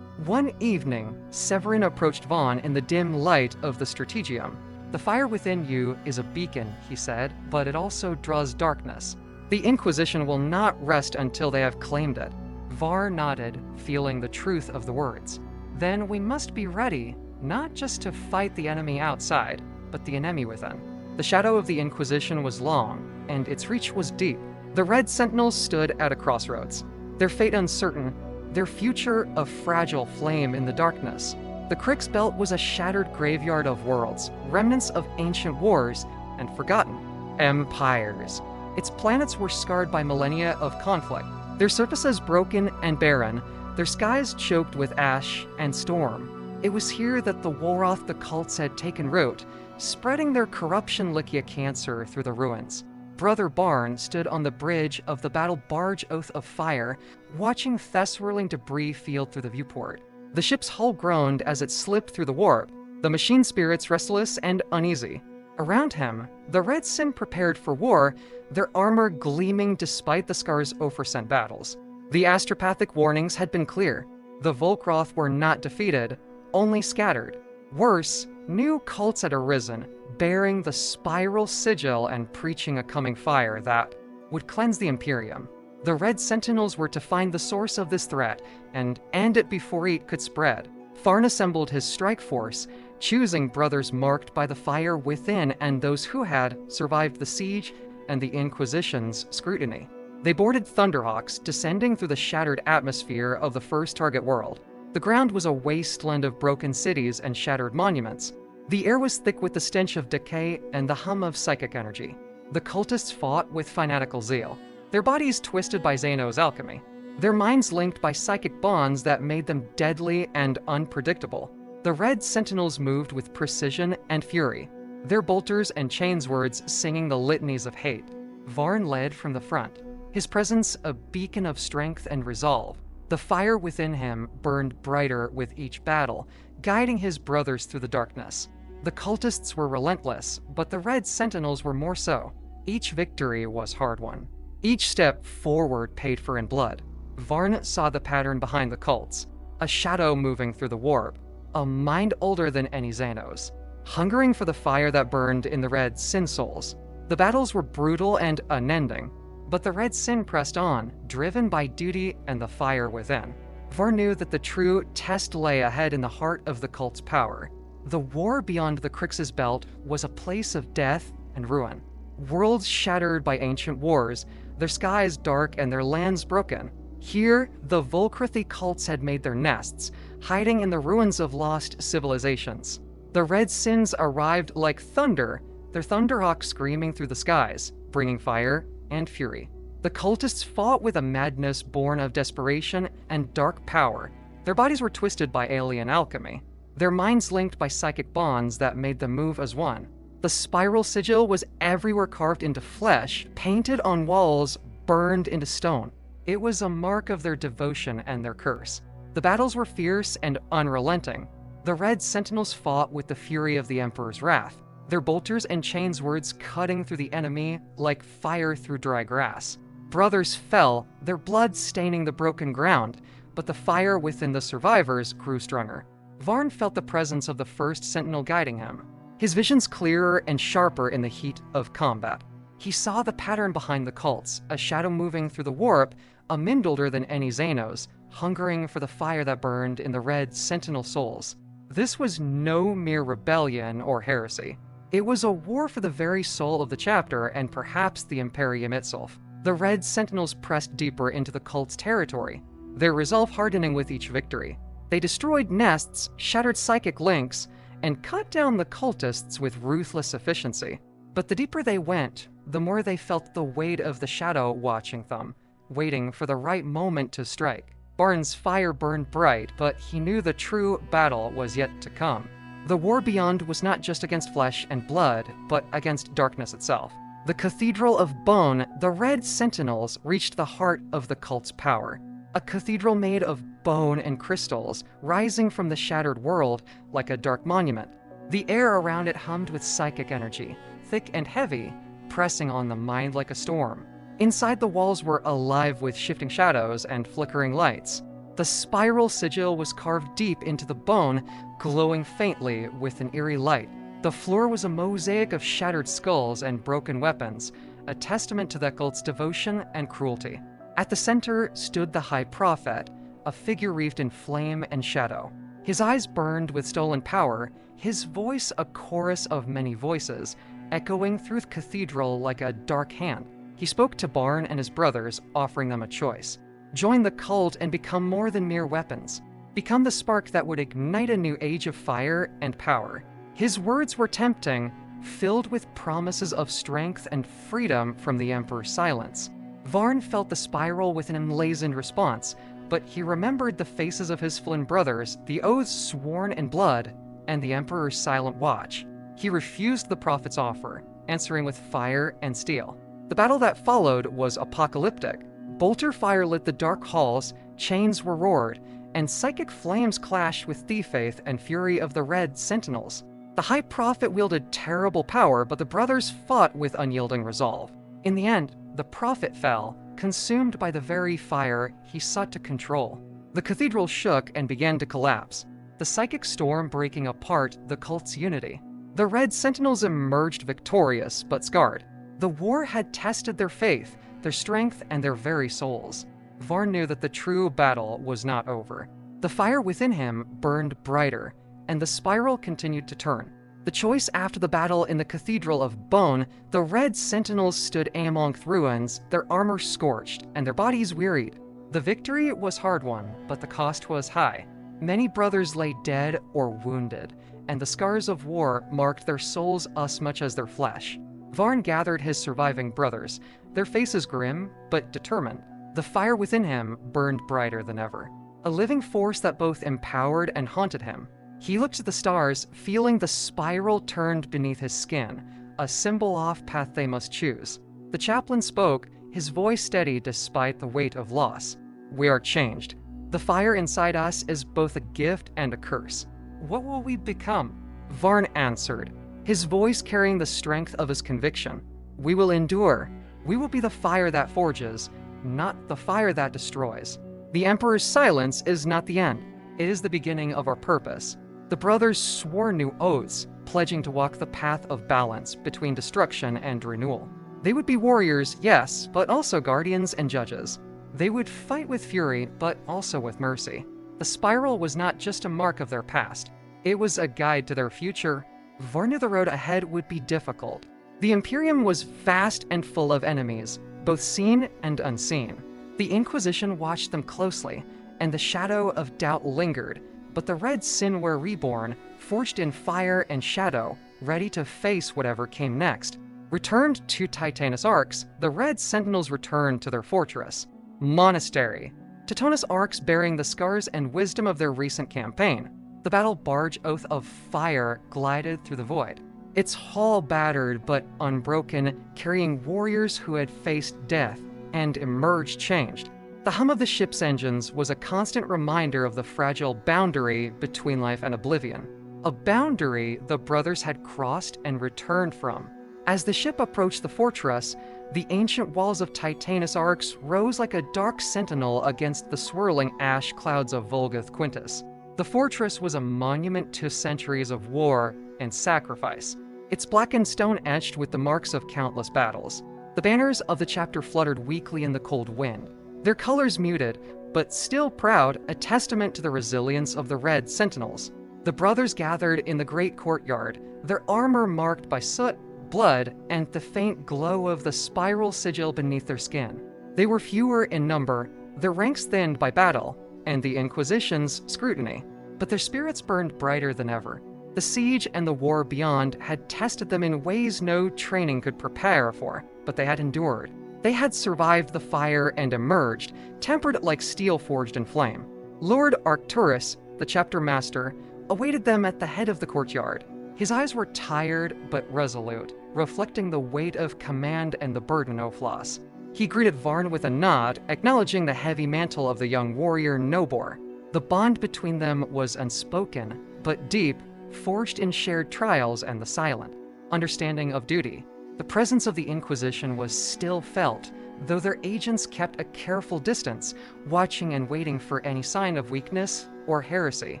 One evening, Severin approached Vaughn in the dim light of the Strategium. "The fire within you is a beacon," he said, "but it also draws darkness. The Inquisition will not rest until they have claimed it." Var nodded, feeling the truth of the words. "Then we must be ready, not just to fight the enemy outside, but the enemy within." The shadow of the Inquisition was long, and its reach was deep. The Red Sentinels stood at a crossroads, their fate uncertain, their future a fragile flame in the darkness. The Crix Belt was a shattered graveyard of worlds, remnants of ancient wars, and forgotten empires. Its planets were scarred by millennia of conflict, their surfaces broken and barren, their skies choked with ash and storm. It was here that the Wolroth the cults had taken root, spreading their corruption Lycia cancer through the ruins. Brother Barn stood on the bridge of the battle barge Oath of Fire, watching Thess-whirling debris field through the viewport. The ship's hull groaned as it slipped through the warp, the machine spirits restless and uneasy. Around him, the Red Sin prepared for war, their armor gleaming despite the scars Opher-sent battles. The astropathic warnings had been clear. The Volkroth were not defeated, only scattered. Worse, new cults had arisen, bearing the spiral sigil and preaching a coming fire that would cleanse the Imperium. The Red Sentinels were to find the source of this threat and end it before it could spread. Farn assembled his strike force, choosing brothers marked by the fire within and those who had survived the siege and the Inquisition's scrutiny. They boarded Thunderhawks, descending through the shattered atmosphere of the first target world. The ground was a wasteland of broken cities and shattered monuments. The air was thick with the stench of decay and the hum of psychic energy. The cultists fought with fanatical zeal, their bodies twisted by Zeno's alchemy, their minds linked by psychic bonds that made them deadly and unpredictable. The Red Sentinels moved with precision and fury, their bolters and chainswords singing the litanies of hate. Varn led from the front, his presence a beacon of strength and resolve. The fire within him burned brighter with each battle, guiding his brothers through the darkness. The cultists were relentless, but the Red Sentinels were more so. Each victory was hard-won. Each step forward paid for in blood. Varn saw the pattern behind the cults, a shadow moving through the warp, a mind older than any Xenos, hungering for the fire that burned in the Red Sin souls. The battles were brutal and unending, but the Red Sin pressed on, driven by duty and the fire within. Varn knew that the true test lay ahead in the heart of the cult's power. The war beyond the Crix's Belt was a place of death and ruin. Worlds shattered by ancient wars, their skies dark and their lands broken. Here, the Volcrithi cults had made their nests, hiding in the ruins of lost civilizations. The Red Sins arrived like thunder, their Thunderhawks screaming through the skies, bringing fire and fury. The cultists fought with a madness born of desperation and dark power. Their bodies were twisted by alien alchemy, their minds linked by psychic bonds that made them move as one. The spiral sigil was everywhere, carved into flesh, painted on walls, burned into stone. It was a mark of their devotion and their curse. The battles were fierce and unrelenting. The Red Sentinels fought with the fury of the Emperor's wrath, their bolters and chains words cutting through the enemy like fire through dry grass. Brothers fell, their blood staining the broken ground, but the fire within the survivors grew stronger. Varn felt the presence of the first Sentinel guiding him, his visions clearer and sharper in the heat of combat. He saw the pattern behind the cults, a shadow moving through the warp, a Mindolder than any Xenos, hungering for the fire that burned in the Red Sentinel souls. This was no mere rebellion or heresy. It was a war for the very soul of the chapter and perhaps the Imperium itself. The Red Sentinels pressed deeper into the cult's territory, their resolve hardening with each victory. They destroyed nests, shattered psychic links, and cut down the cultists with ruthless efficiency. But the deeper they went, the more they felt the weight of the shadow watching them, waiting for the right moment to strike. Varn's fire burned bright, but he knew the true battle was yet to come. The war beyond was not just against flesh and blood, but against darkness itself. The Cathedral of Bone, the Red Sentinels reached the heart of the cult's power. A cathedral made of bone and crystals, rising from the shattered world like a dark monument. The air around it hummed with psychic energy, thick and heavy, pressing on the mind like a storm. Inside, the walls were alive with shifting shadows and flickering lights. The spiral sigil was carved deep into the bone, glowing faintly with an eerie light. The floor was a mosaic of shattered skulls and broken weapons, a testament to the cult's devotion and cruelty. At the center stood the High Prophet, a figure wreathed in flame and shadow. His eyes burned with stolen power, his voice a chorus of many voices, echoing through the cathedral like a dark hand. He spoke to Barn and his brothers, offering them a choice. Join the cult and become more than mere weapons. Become the spark that would ignite a new age of fire and power. His words were tempting, filled with promises of strength and freedom from the Emperor's silence. Varn felt the spiral with an emblazoned response, but he remembered the faces of his fallen brothers, the oaths sworn in blood, and the Emperor's silent watch. He refused the Prophet's offer, answering with fire and steel. The battle that followed was apocalyptic. Bolter fire lit the dark halls, chains were roared, and psychic flames clashed with the faith and fury of the Red Sentinels. The High Prophet wielded terrible power, but the brothers fought with unyielding resolve. In the end, the Prophet fell, consumed by the very fire he sought to control. The cathedral shook and began to collapse, the psychic storm breaking apart the cult's unity. The Red Sentinels emerged victorious, but scarred. The war had tested their faith, their strength, and their very souls. Varn knew that the true battle was not over. The fire within him burned brighter, and the spiral continued to turn. The choice after the battle in the Cathedral of Bone, the Red Sentinels stood amongst ruins, their armor scorched, and their bodies wearied. The victory was hard-won, but the cost was high. Many brothers lay dead or wounded, and the scars of war marked their souls as much as their flesh. Varn gathered his surviving brothers, their faces grim, but determined. The fire within him burned brighter than ever, a living force that both empowered and haunted him. He looked at the stars, feeling the spiral turned beneath his skin, a symbol off path they must choose. The chaplain spoke, his voice steady despite the weight of loss. We are changed. The fire inside us is both a gift and a curse. What will we become? Varn answered, his voice carrying the strength of his conviction. We will endure. We will be the fire that forges, not the fire that destroys. The Emperor's silence is not the end. It is the beginning of our purpose. The brothers swore new oaths, pledging to walk the path of balance between destruction and renewal. They would be warriors, yes, but also guardians and judges. They would fight with fury, but also with mercy. The spiral was not just a mark of their past. It was a guide to their future. Varn knew the road ahead would be difficult. The Imperium was vast and full of enemies, both seen and unseen. The Inquisition watched them closely, and the shadow of doubt lingered, but the Red Sin were reborn, forged in fire and shadow, ready to face whatever came next. Returned to Titanus Arcs, the Red Sentinels returned to their fortress, Monastery. Titanus Arcs bearing the scars and wisdom of their recent campaign. The battle barge oath of fire glided through the void. its hull battered but unbroken, carrying warriors who had faced death and emerged changed. The hum of the ship's engines was a constant reminder of the fragile boundary between life and oblivion, a boundary the brothers had crossed and returned from. As the ship approached the fortress, the ancient walls of Titanus Arx rose like a dark sentinel against the swirling ash clouds of Volgath Quintus. The fortress was a monument to centuries of war and sacrifice, its blackened stone etched with the marks of countless battles. The banners of the chapter fluttered weakly in the cold wind, their colors muted, but still proud, a testament to the resilience of the red Sentinels. The brothers gathered in the great courtyard, their armor marked by soot, blood, and the faint glow of the spiral sigil beneath their skin. They were fewer in number, their ranks thinned by battle, and the Inquisition's scrutiny, but their spirits burned brighter than ever. The siege and the war beyond had tested them in ways no training could prepare for, but they had endured. They had survived the fire and emerged, tempered like steel forged in flame. Lord Arcturus, the chapter master, awaited them at the head of the courtyard. His eyes were tired but resolute, reflecting the weight of command and the burden of loss. He greeted Varn with a nod, acknowledging the heavy mantle of the young warrior Nobor. The bond between them was unspoken, but deep, forged in shared trials and the silent understanding of duty. The presence of the Inquisition was still felt, though their agents kept a careful distance, watching and waiting for any sign of weakness or heresy.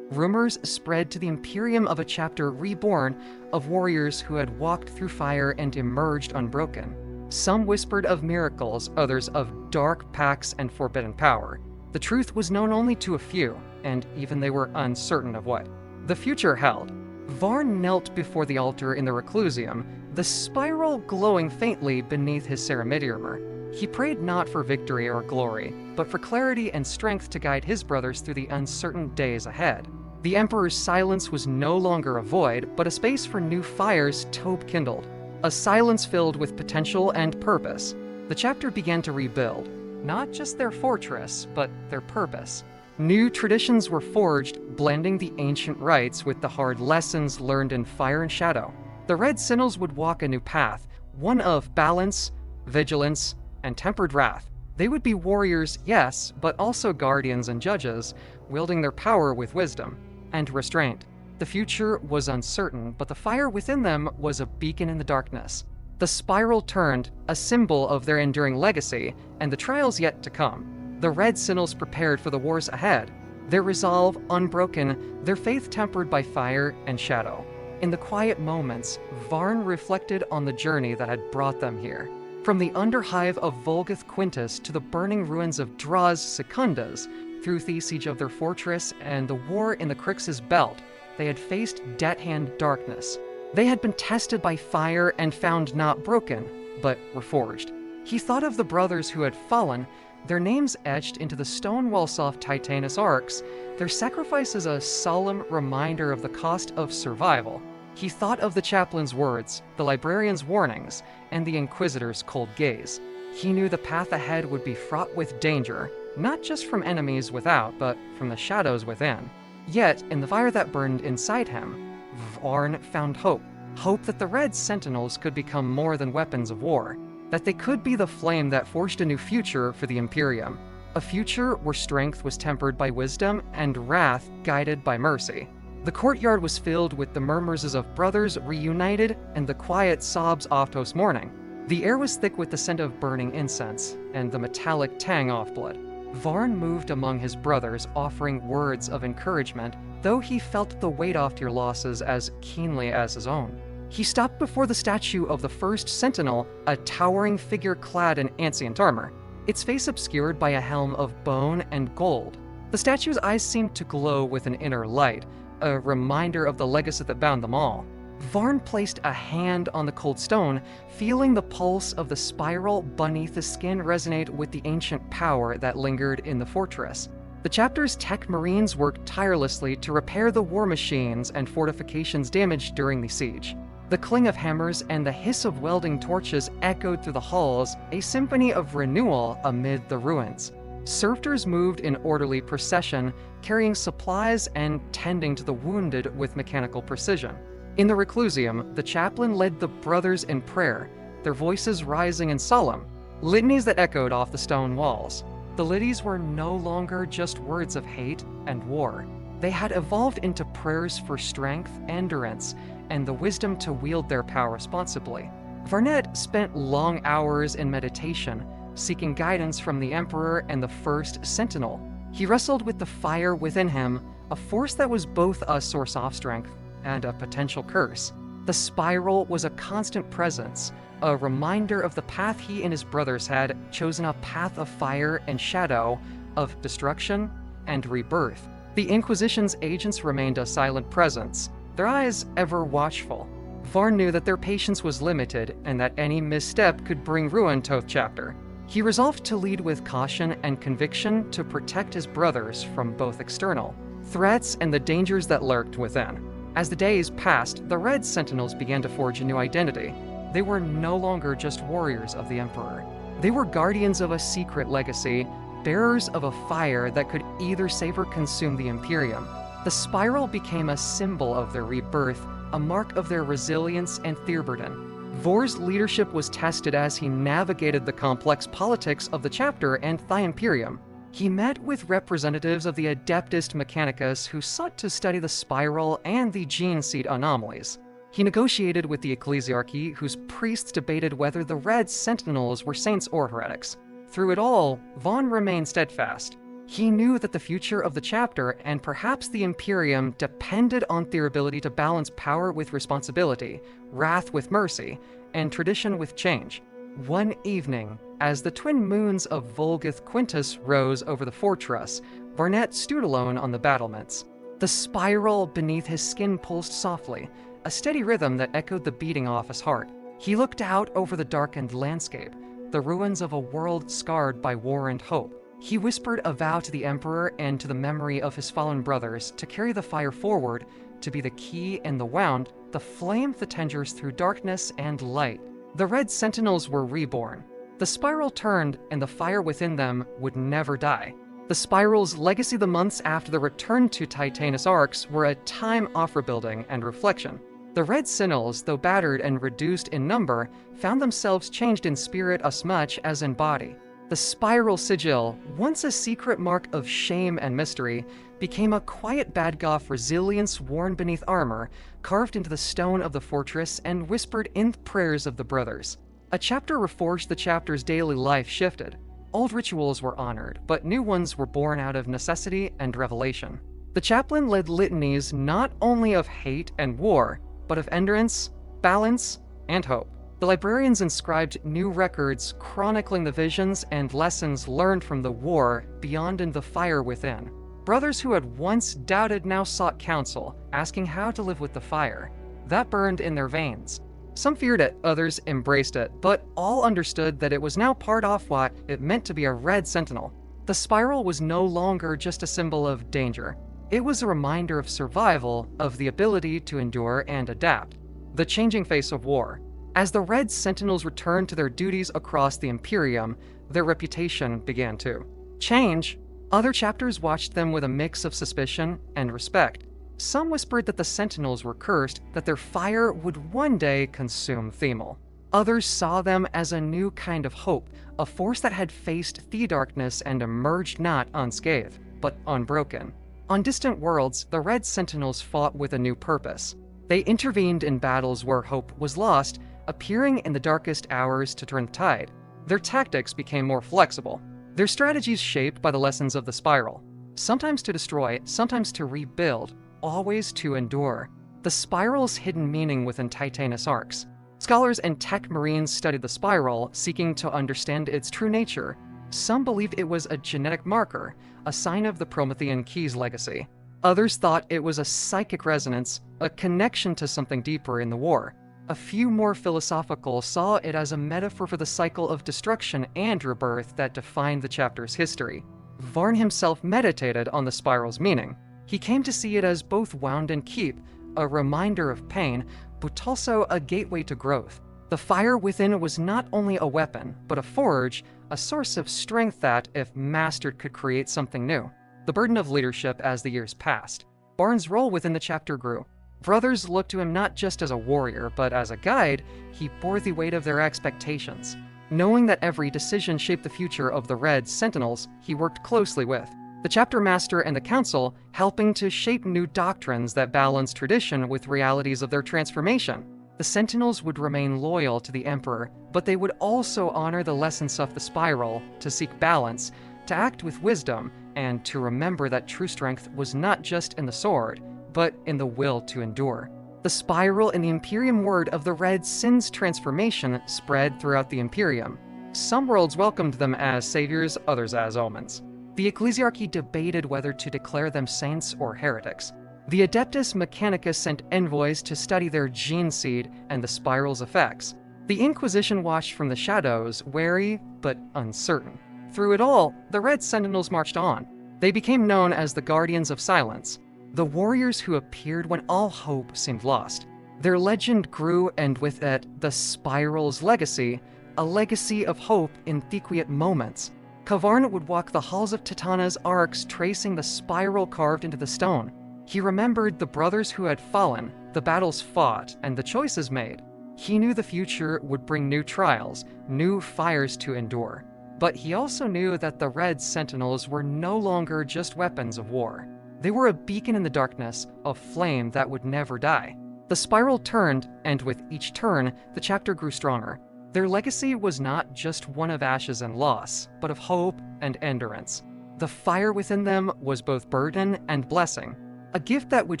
Rumors spread to the Imperium of a chapter reborn, of warriors who had walked through fire and emerged unbroken. Some whispered of miracles, others of dark pacts and forbidden power. The truth was known only to a few, and even they were uncertain of what the future held. Varn knelt before the altar in the Reclusium, the spiral glowing faintly beneath his ceremitiarmor. He prayed not for victory or glory, but for clarity and strength to guide his brothers through the uncertain days ahead. The Emperor's silence was no longer a void, but a space for new fires Tobe kindled, a silence filled with potential and purpose. The chapter began to rebuild, not just their fortress, but their purpose. New traditions were forged, blending the ancient rites with the hard lessons learned in Fire and Shadow. The Red Sentinels would walk a new path, one of balance, vigilance, and tempered wrath. They would be warriors, yes, but also guardians and judges, wielding their power with wisdom and restraint. The future was uncertain, but the fire within them was a beacon in the darkness. The spiral turned, a symbol of their enduring legacy and the trials yet to come. The Red Sentinels prepared for the wars ahead, their resolve unbroken, their faith tempered by fire and shadow. In the quiet moments, Varn reflected on the journey that had brought them here. From the underhive of Volgath Quintus to the burning ruins of Draz Secundas, through the siege of their fortress and the war in the Crix's belt, they had faced death-hand darkness. They had been tested by fire and found not broken, but reforged. He thought of the brothers who had fallen, their names etched into the stone walls of Titanus Arx, their sacrifice as a solemn reminder of the cost of survival. He thought of the chaplain's words, the librarian's warnings, and the inquisitor's cold gaze. He knew the path ahead would be fraught with danger, not just from enemies without, but from the shadows within. Yet, in the fire that burned inside him, Varn found hope. Hope that the Red Sentinels could become more than weapons of war, that they could be the flame that forged a new future for the Imperium, a future where strength was tempered by wisdom and wrath guided by mercy. The courtyard was filled with the murmurs of brothers reunited and the quiet sobs of post-morning. The air was thick with the scent of burning incense and the metallic tang of blood. Varn moved among his brothers, offering words of encouragement, though he felt the weight of their losses as keenly as his own. He stopped before the statue of the first Sentinel, a towering figure clad in ancient armor, its face obscured by a helm of bone and gold. The statue's eyes seemed to glow with an inner light, a reminder of the legacy that bound them all. Varn placed a hand on the cold stone, feeling the pulse of the spiral beneath the skin resonate with the ancient power that lingered in the fortress. The chapter's tech marines worked tirelessly to repair the war machines and fortifications damaged during the siege. The cling of hammers and the hiss of welding torches echoed through the halls, a symphony of renewal amid the ruins. Servitors moved in orderly procession, carrying supplies and tending to the wounded with mechanical precision. In the reclusium, the chaplain led the brothers in prayer, their voices rising and solemn, litanies that echoed off the stone walls. The litanies were no longer just words of hate and war. They had evolved into prayers for strength, endurance, and the wisdom to wield their power responsibly. Varnet spent long hours in meditation, seeking guidance from the Emperor and the first Sentinel. He wrestled with the fire within him, a force that was both a source of strength and a potential curse. The spiral was a constant presence, a reminder of the path he and his brothers had chosen, a path of fire and shadow, of destruction and rebirth. The Inquisition's agents remained a silent presence, their eyes ever watchful. Varn knew that their patience was limited and that any misstep could bring ruin to the chapter. He resolved to lead with caution and conviction to protect his brothers from both external threats and the dangers that lurked within. As the days passed, the Red Sentinels began to forge a new identity. They were no longer just warriors of the Emperor. They were guardians of a secret legacy, bearers of a fire that could either save or consume the Imperium. The spiral became a symbol of their rebirth, a mark of their resilience and Thierburden. Vor's leadership was tested as he navigated the complex politics of the chapter and the Imperium. He met with representatives of the Adeptus Mechanicus who sought to study the spiral and the gene seed anomalies. He negotiated with the Ecclesiarchy, whose priests debated whether the Red Sentinels were saints or heretics. Through it all, Vaughn remained steadfast. He knew that the future of the chapter, and perhaps the Imperium, depended on their ability to balance power with responsibility, wrath with mercy, and tradition with change. One evening, as the twin moons of Volgith Quintus rose over the fortress, Varnet stood alone on the battlements. The spiral beneath his skin pulsed softly, a steady rhythm that echoed the beating of his heart. He looked out over the darkened landscape, the ruins of a world scarred by war and hope. He whispered a vow to the Emperor and to the memory of his fallen brothers to carry the fire forward, to be the key and the wound, the flame that tenders through darkness and light. The Red Sentinels were reborn. The spiral turned, and the fire within them would never die. The spiral's legacy the months after the return to Titanus Arcs were a time of rebuilding and reflection. The Red Sentinels, though battered and reduced in number, found themselves changed in spirit as much as in body. The spiral sigil, once a secret mark of shame and mystery, became a quiet Badgoth resilience worn beneath armor, carved into the stone of the fortress and whispered in the prayers of the brothers. A chapter reforged, the chapter's daily life shifted. Old rituals were honored, but new ones were born out of necessity and revelation. The chaplain led litanies not only of hate and war, but of endurance, balance, and hope. The librarians inscribed new records chronicling the visions and lessons learned from the war beyond and the fire within. Brothers who had once doubted now sought counsel, asking how to live with the fire. That burned in their veins. Some feared it, others embraced it, but all understood that it was now part of what it meant to be a Red Sentinel. The spiral was no longer just a symbol of danger. It was a reminder of survival, of the ability to endure and adapt. The changing face of war. As the Red Sentinels returned to their duties across the Imperium, their reputation began to change. Other chapters watched them with a mix of suspicion and respect. Some whispered that the Sentinels were cursed, that their fire would one day consume Themel. Others saw them as a new kind of hope, a force that had faced the darkness and emerged not unscathed, but unbroken. On distant worlds, the Red Sentinels fought with a new purpose. They intervened in battles where hope was lost, appearing in the darkest hours to turn the tide. Their tactics became more flexible, their strategies shaped by the lessons of the spiral. Sometimes to destroy, sometimes to rebuild, always to endure. The spiral's hidden meaning within Titanus Arcs. Scholars and tech marines studied the spiral, seeking to understand its true nature. Some believed it was a genetic marker, a sign of the Promethean Key's legacy. Others thought it was a psychic resonance, a connection to something deeper in the war. A few more philosophical saw it as a metaphor for the cycle of destruction and rebirth that defined the chapter's history. Varn himself meditated on the spiral's meaning. He came to see it as both wound and keep, a reminder of pain, but also a gateway to growth. The fire within was not only a weapon, but a forge, a source of strength that, if mastered, could create something new. The burden of leadership as the years passed. Varn's role within the chapter grew. Brothers looked to him not just as a warrior, but as a guide. He bore the weight of their expectations. Knowing that every decision shaped the future of the Red Sentinels, he worked closely with the chapter master and the council, helping to shape new doctrines that balance tradition with realities of their transformation. The Sentinels would remain loyal to the Emperor, but they would also honor the lessons of the spiral, to seek balance, to act with wisdom, and to remember that true strength was not just in the sword, but in the will to endure. The spiral in the Imperium word of the Red Sin's transformation spread throughout the Imperium. Some worlds welcomed them as saviors, others as omens. The ecclesiarchy debated whether to declare them saints or heretics. The Adeptus Mechanicus sent envoys to study their gene seed and the spiral's effects. The Inquisition watched from the shadows, wary but uncertain. Through it all, the Red Sentinels marched on. They became known as the Guardians of Silence, the warriors who appeared when all hope seemed lost. Their legend grew, and with it, the spiral's legacy, a legacy of hope in Thequiot moments. Kavarn would walk the halls of Titana's arcs, tracing the spiral carved into the stone. He remembered the brothers who had fallen, the battles fought, and the choices made. He knew the future would bring new trials, new fires to endure. But he also knew that the Red Sentinels were no longer just weapons of war. They were a beacon in the darkness, a flame that would never die. The spiral turned, and with each turn, the chapter grew stronger. Their legacy was not just one of ashes and loss, but of hope and endurance. The fire within them was both burden and blessing, a gift that would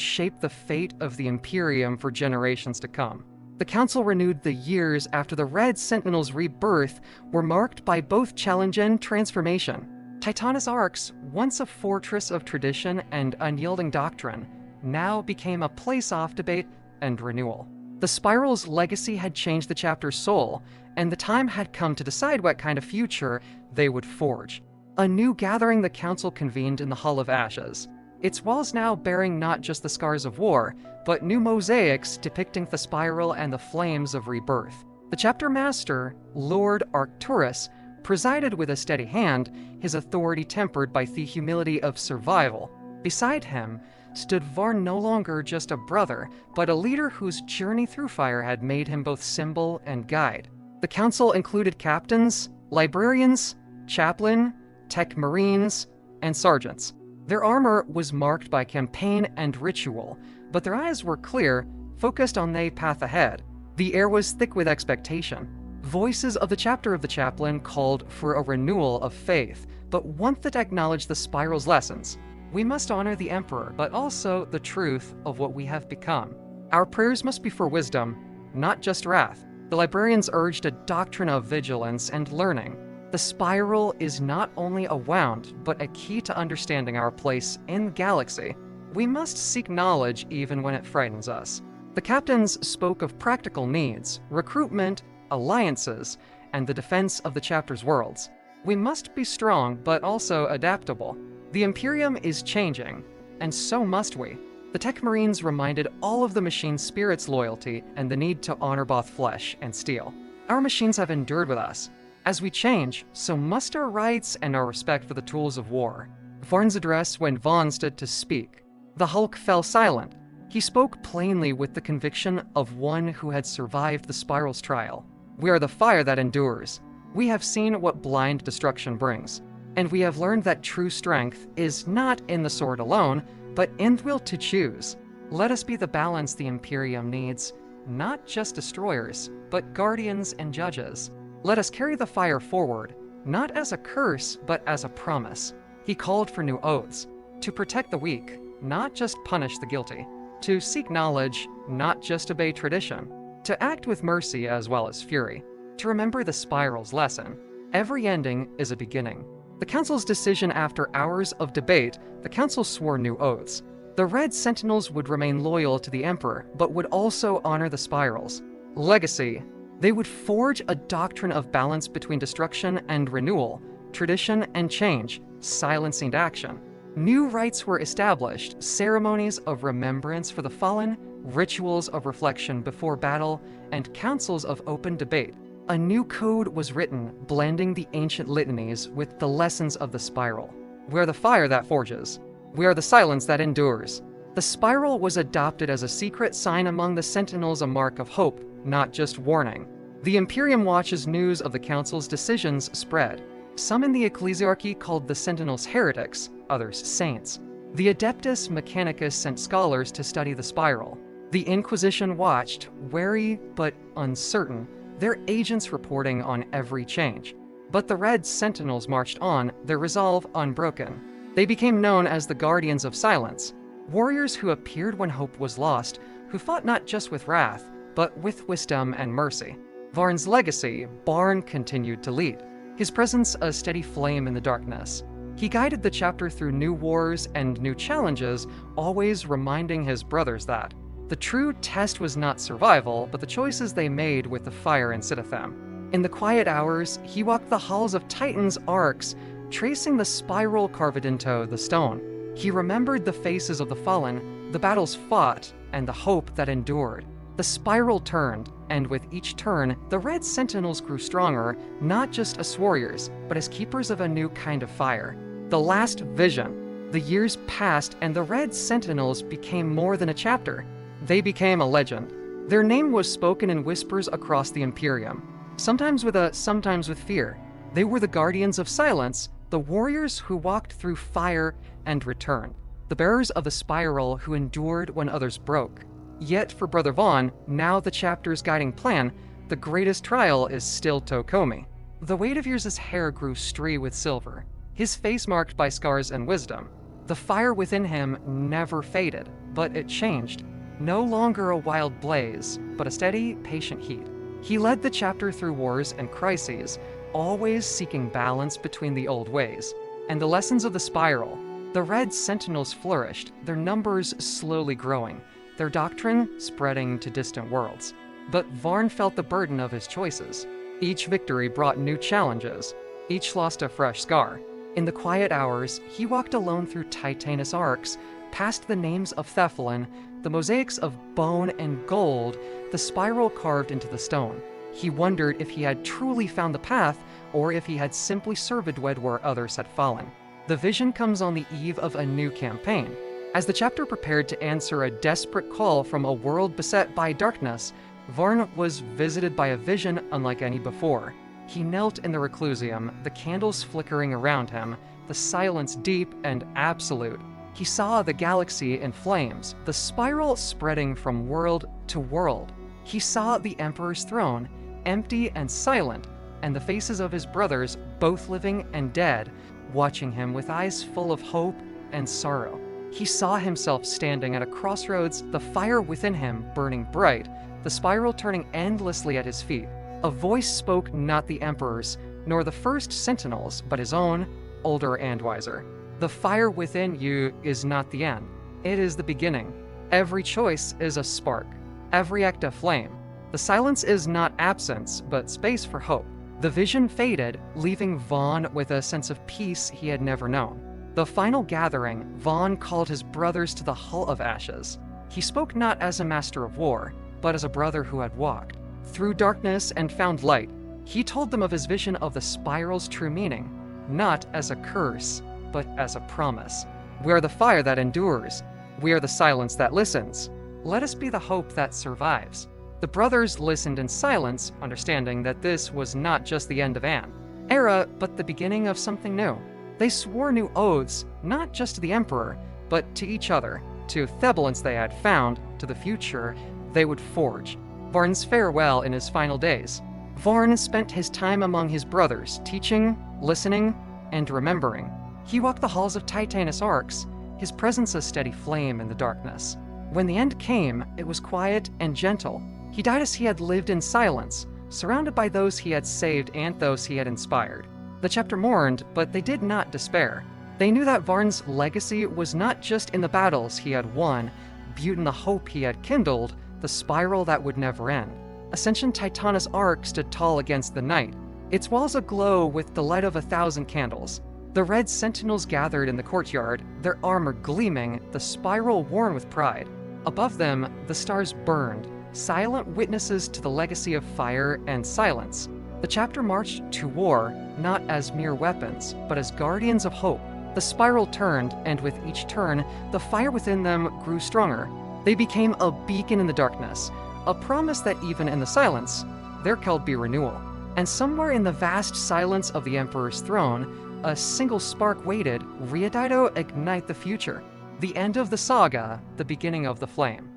shape the fate of the Imperium for generations to come. The Council renewed the years after the Red Sentinels' rebirth were marked by both challenge and transformation. Titana's Arcs, once a fortress of tradition and unyielding doctrine, now became a place of debate and renewal. The spiral's legacy had changed the chapter's soul, and the time had come to decide what kind of future they would forge. A new gathering the Council convened in the Hall of Ashes, its walls now bearing not just the scars of war, but new mosaics depicting the spiral and the flames of rebirth. The chapter master, Lord Arcturus, presided with a steady hand, his authority tempered by the humility of survival. Beside him stood Varn, no longer just a brother, but a leader whose journey through fire had made him both symbol and guide. The council included captains, librarians, chaplain, tech marines, and sergeants. Their armor was marked by campaign and ritual, but their eyes were clear, focused on the path ahead. The air was thick with expectation. Voices of the chapter of the chaplain called for a renewal of faith, but one that acknowledged the spiral's lessons. We must honor the Emperor, but also the truth of what we have become. Our prayers must be for wisdom, not just wrath. The librarians urged a doctrine of vigilance and learning. The spiral is not only a wound, but a key to understanding our place in the galaxy. We must seek knowledge even when it frightens us. The captains spoke of practical needs, recruitment, alliances, and the defense of the chapter's worlds. We must be strong, but also adaptable. The Imperium is changing, and so must we. The Tech Marines reminded all of the machine's spirit's loyalty and the need to honor both flesh and steel. Our machines have endured with us. As we change, so must our rights and our respect for the tools of war. Varn's address when Vaughn stood to speak. The Hulk fell silent. He spoke plainly with the conviction of one who had survived the spiral's trial. We are the fire that endures. We have seen what blind destruction brings. And we have learned that true strength is not in the sword alone, but in the will to choose. Let us be the balance the Imperium needs, not just destroyers, but guardians and judges. Let us carry the fire forward, not as a curse, but as a promise. He called for new oaths, to protect the weak, not just punish the guilty, to seek knowledge, not just obey tradition, to act with mercy as well as fury, to remember the spiral's lesson. Every ending is a beginning. The Council's decision after hours of debate, the Council swore new oaths. The Red Sentinels would remain loyal to the Emperor, but would also honor the spiral's legacy. They would forge a doctrine of balance between destruction and renewal, tradition and change, silencing action. New rites were established, ceremonies of remembrance for the fallen, rituals of reflection before battle, and councils of open debate. A new code was written, blending the ancient litanies with the lessons of the spiral. We are the fire that forges. We are the silence that endures. The spiral was adopted as a secret sign among the Sentinels, a mark of hope, not just warning. The Imperium watches news of the Council's decisions spread. Some in the ecclesiarchy called the Sentinels heretics, others saints. The Adeptus Mechanicus sent scholars to study the spiral. The Inquisition watched, wary but uncertain, their agents reporting on every change. But the Red Sentinels marched on, their resolve unbroken. They became known as the Guardians of Silence, warriors who appeared when hope was lost, who fought not just with wrath, but with wisdom and mercy. Varn's legacy, Barn continued to lead, his presence a steady flame in the darkness. He guided the chapter through new wars and new challenges, always reminding his brothers that the true test was not survival, but the choices they made with the fire in Sitatham. In the quiet hours, he walked the halls of Titan's arcs, tracing the spiral carved into the stone. He remembered the faces of the fallen, the battles fought, and the hope that endured. The spiral turned, and with each turn, the Red Sentinels grew stronger, not just as warriors, but as keepers of a new kind of fire. The last vision. The years passed, and the Red Sentinels became more than a chapter. They became a legend. Their name was spoken in whispers across the Imperium, sometimes with fear. They were the Guardians of Silence, the warriors who walked through fire and returned, the bearers of the spiral who endured when others broke. Yet for Brother Vaughn, now the chapter's guiding plan, the greatest trial is still to come. The weight of years' hair grew stray with silver, his face marked by scars and wisdom. The fire within him never faded, but it changed. No longer a wild blaze, but a steady, patient heat. He led the chapter through wars and crises, always seeking balance between the old ways and the lessons of the spiral. The Red Sentinels flourished, their numbers slowly growing, their doctrine spreading to distant worlds. But Varn felt the burden of his choices. Each victory brought new challenges, each lost a fresh scar. In the quiet hours, he walked alone through Titanus arcs, past the names of Thephalon, the mosaics of bone and gold, the spiral carved into the stone. He wondered if he had truly found the path, or if he had simply served where others had fallen. The vision comes on the eve of a new campaign. As the chapter prepared to answer a desperate call from a world beset by darkness, Varn was visited by a vision unlike any before. He knelt in the reclusium, the candles flickering around him, the silence deep and absolute. He saw the galaxy in flames, the spiral spreading from world to world. He saw the Emperor's throne, empty and silent, and the faces of his brothers, both living and dead, watching him with eyes full of hope and sorrow. He saw himself standing at a crossroads, the fire within him burning bright, the spiral turning endlessly at his feet. A voice spoke not the Emperor's, nor the first Sentinels, but his own, older and wiser. The fire within you is not the end. It is the beginning. Every choice is a spark. Every act a flame. The silence is not absence, but space for hope. The vision faded, leaving Vaughn with a sense of peace he had never known. The final gathering, Vaughn called his brothers to the Hall of Ashes. He spoke not as a master of war, but as a brother who had walked through darkness and found light. He told them of his vision of the spiral's true meaning, not as a curse, but as a promise. We are the fire that endures. We are the silence that listens. Let us be the hope that survives. The brothers listened in silence, understanding that this was not just the end of an era, but the beginning of something new. They swore new oaths, not just to the Emperor, but to each other, to Thebalance they had found, to the future they would forge. Varn's farewell in his final days. Varn spent his time among his brothers, teaching, listening, and remembering. He walked the halls of Titanus arcs, his presence a steady flame in the darkness. When the end came, it was quiet and gentle. He died as he had lived in silence, surrounded by those he had saved and those he had inspired. The chapter mourned, but they did not despair. They knew that Varn's legacy was not just in the battles he had won, but in the hope he had kindled, the spiral that would never end. Ascension Titanus Arc stood tall against the night, its walls aglow with the light of 1,000 candles. The Red Sentinels gathered in the courtyard, their armor gleaming, the spiral worn with pride. Above them, the stars burned, silent witnesses to the legacy of fire and silence. The chapter marched to war, not as mere weapons, but as guardians of hope. The spiral turned, and with each turn, the fire within them grew stronger. They became a beacon in the darkness, a promise that even in the silence, there could be renewal. And somewhere in the vast silence of the Emperor's throne, a single spark waited, Riodaido ignite the future. The end of the saga, the beginning of the flame.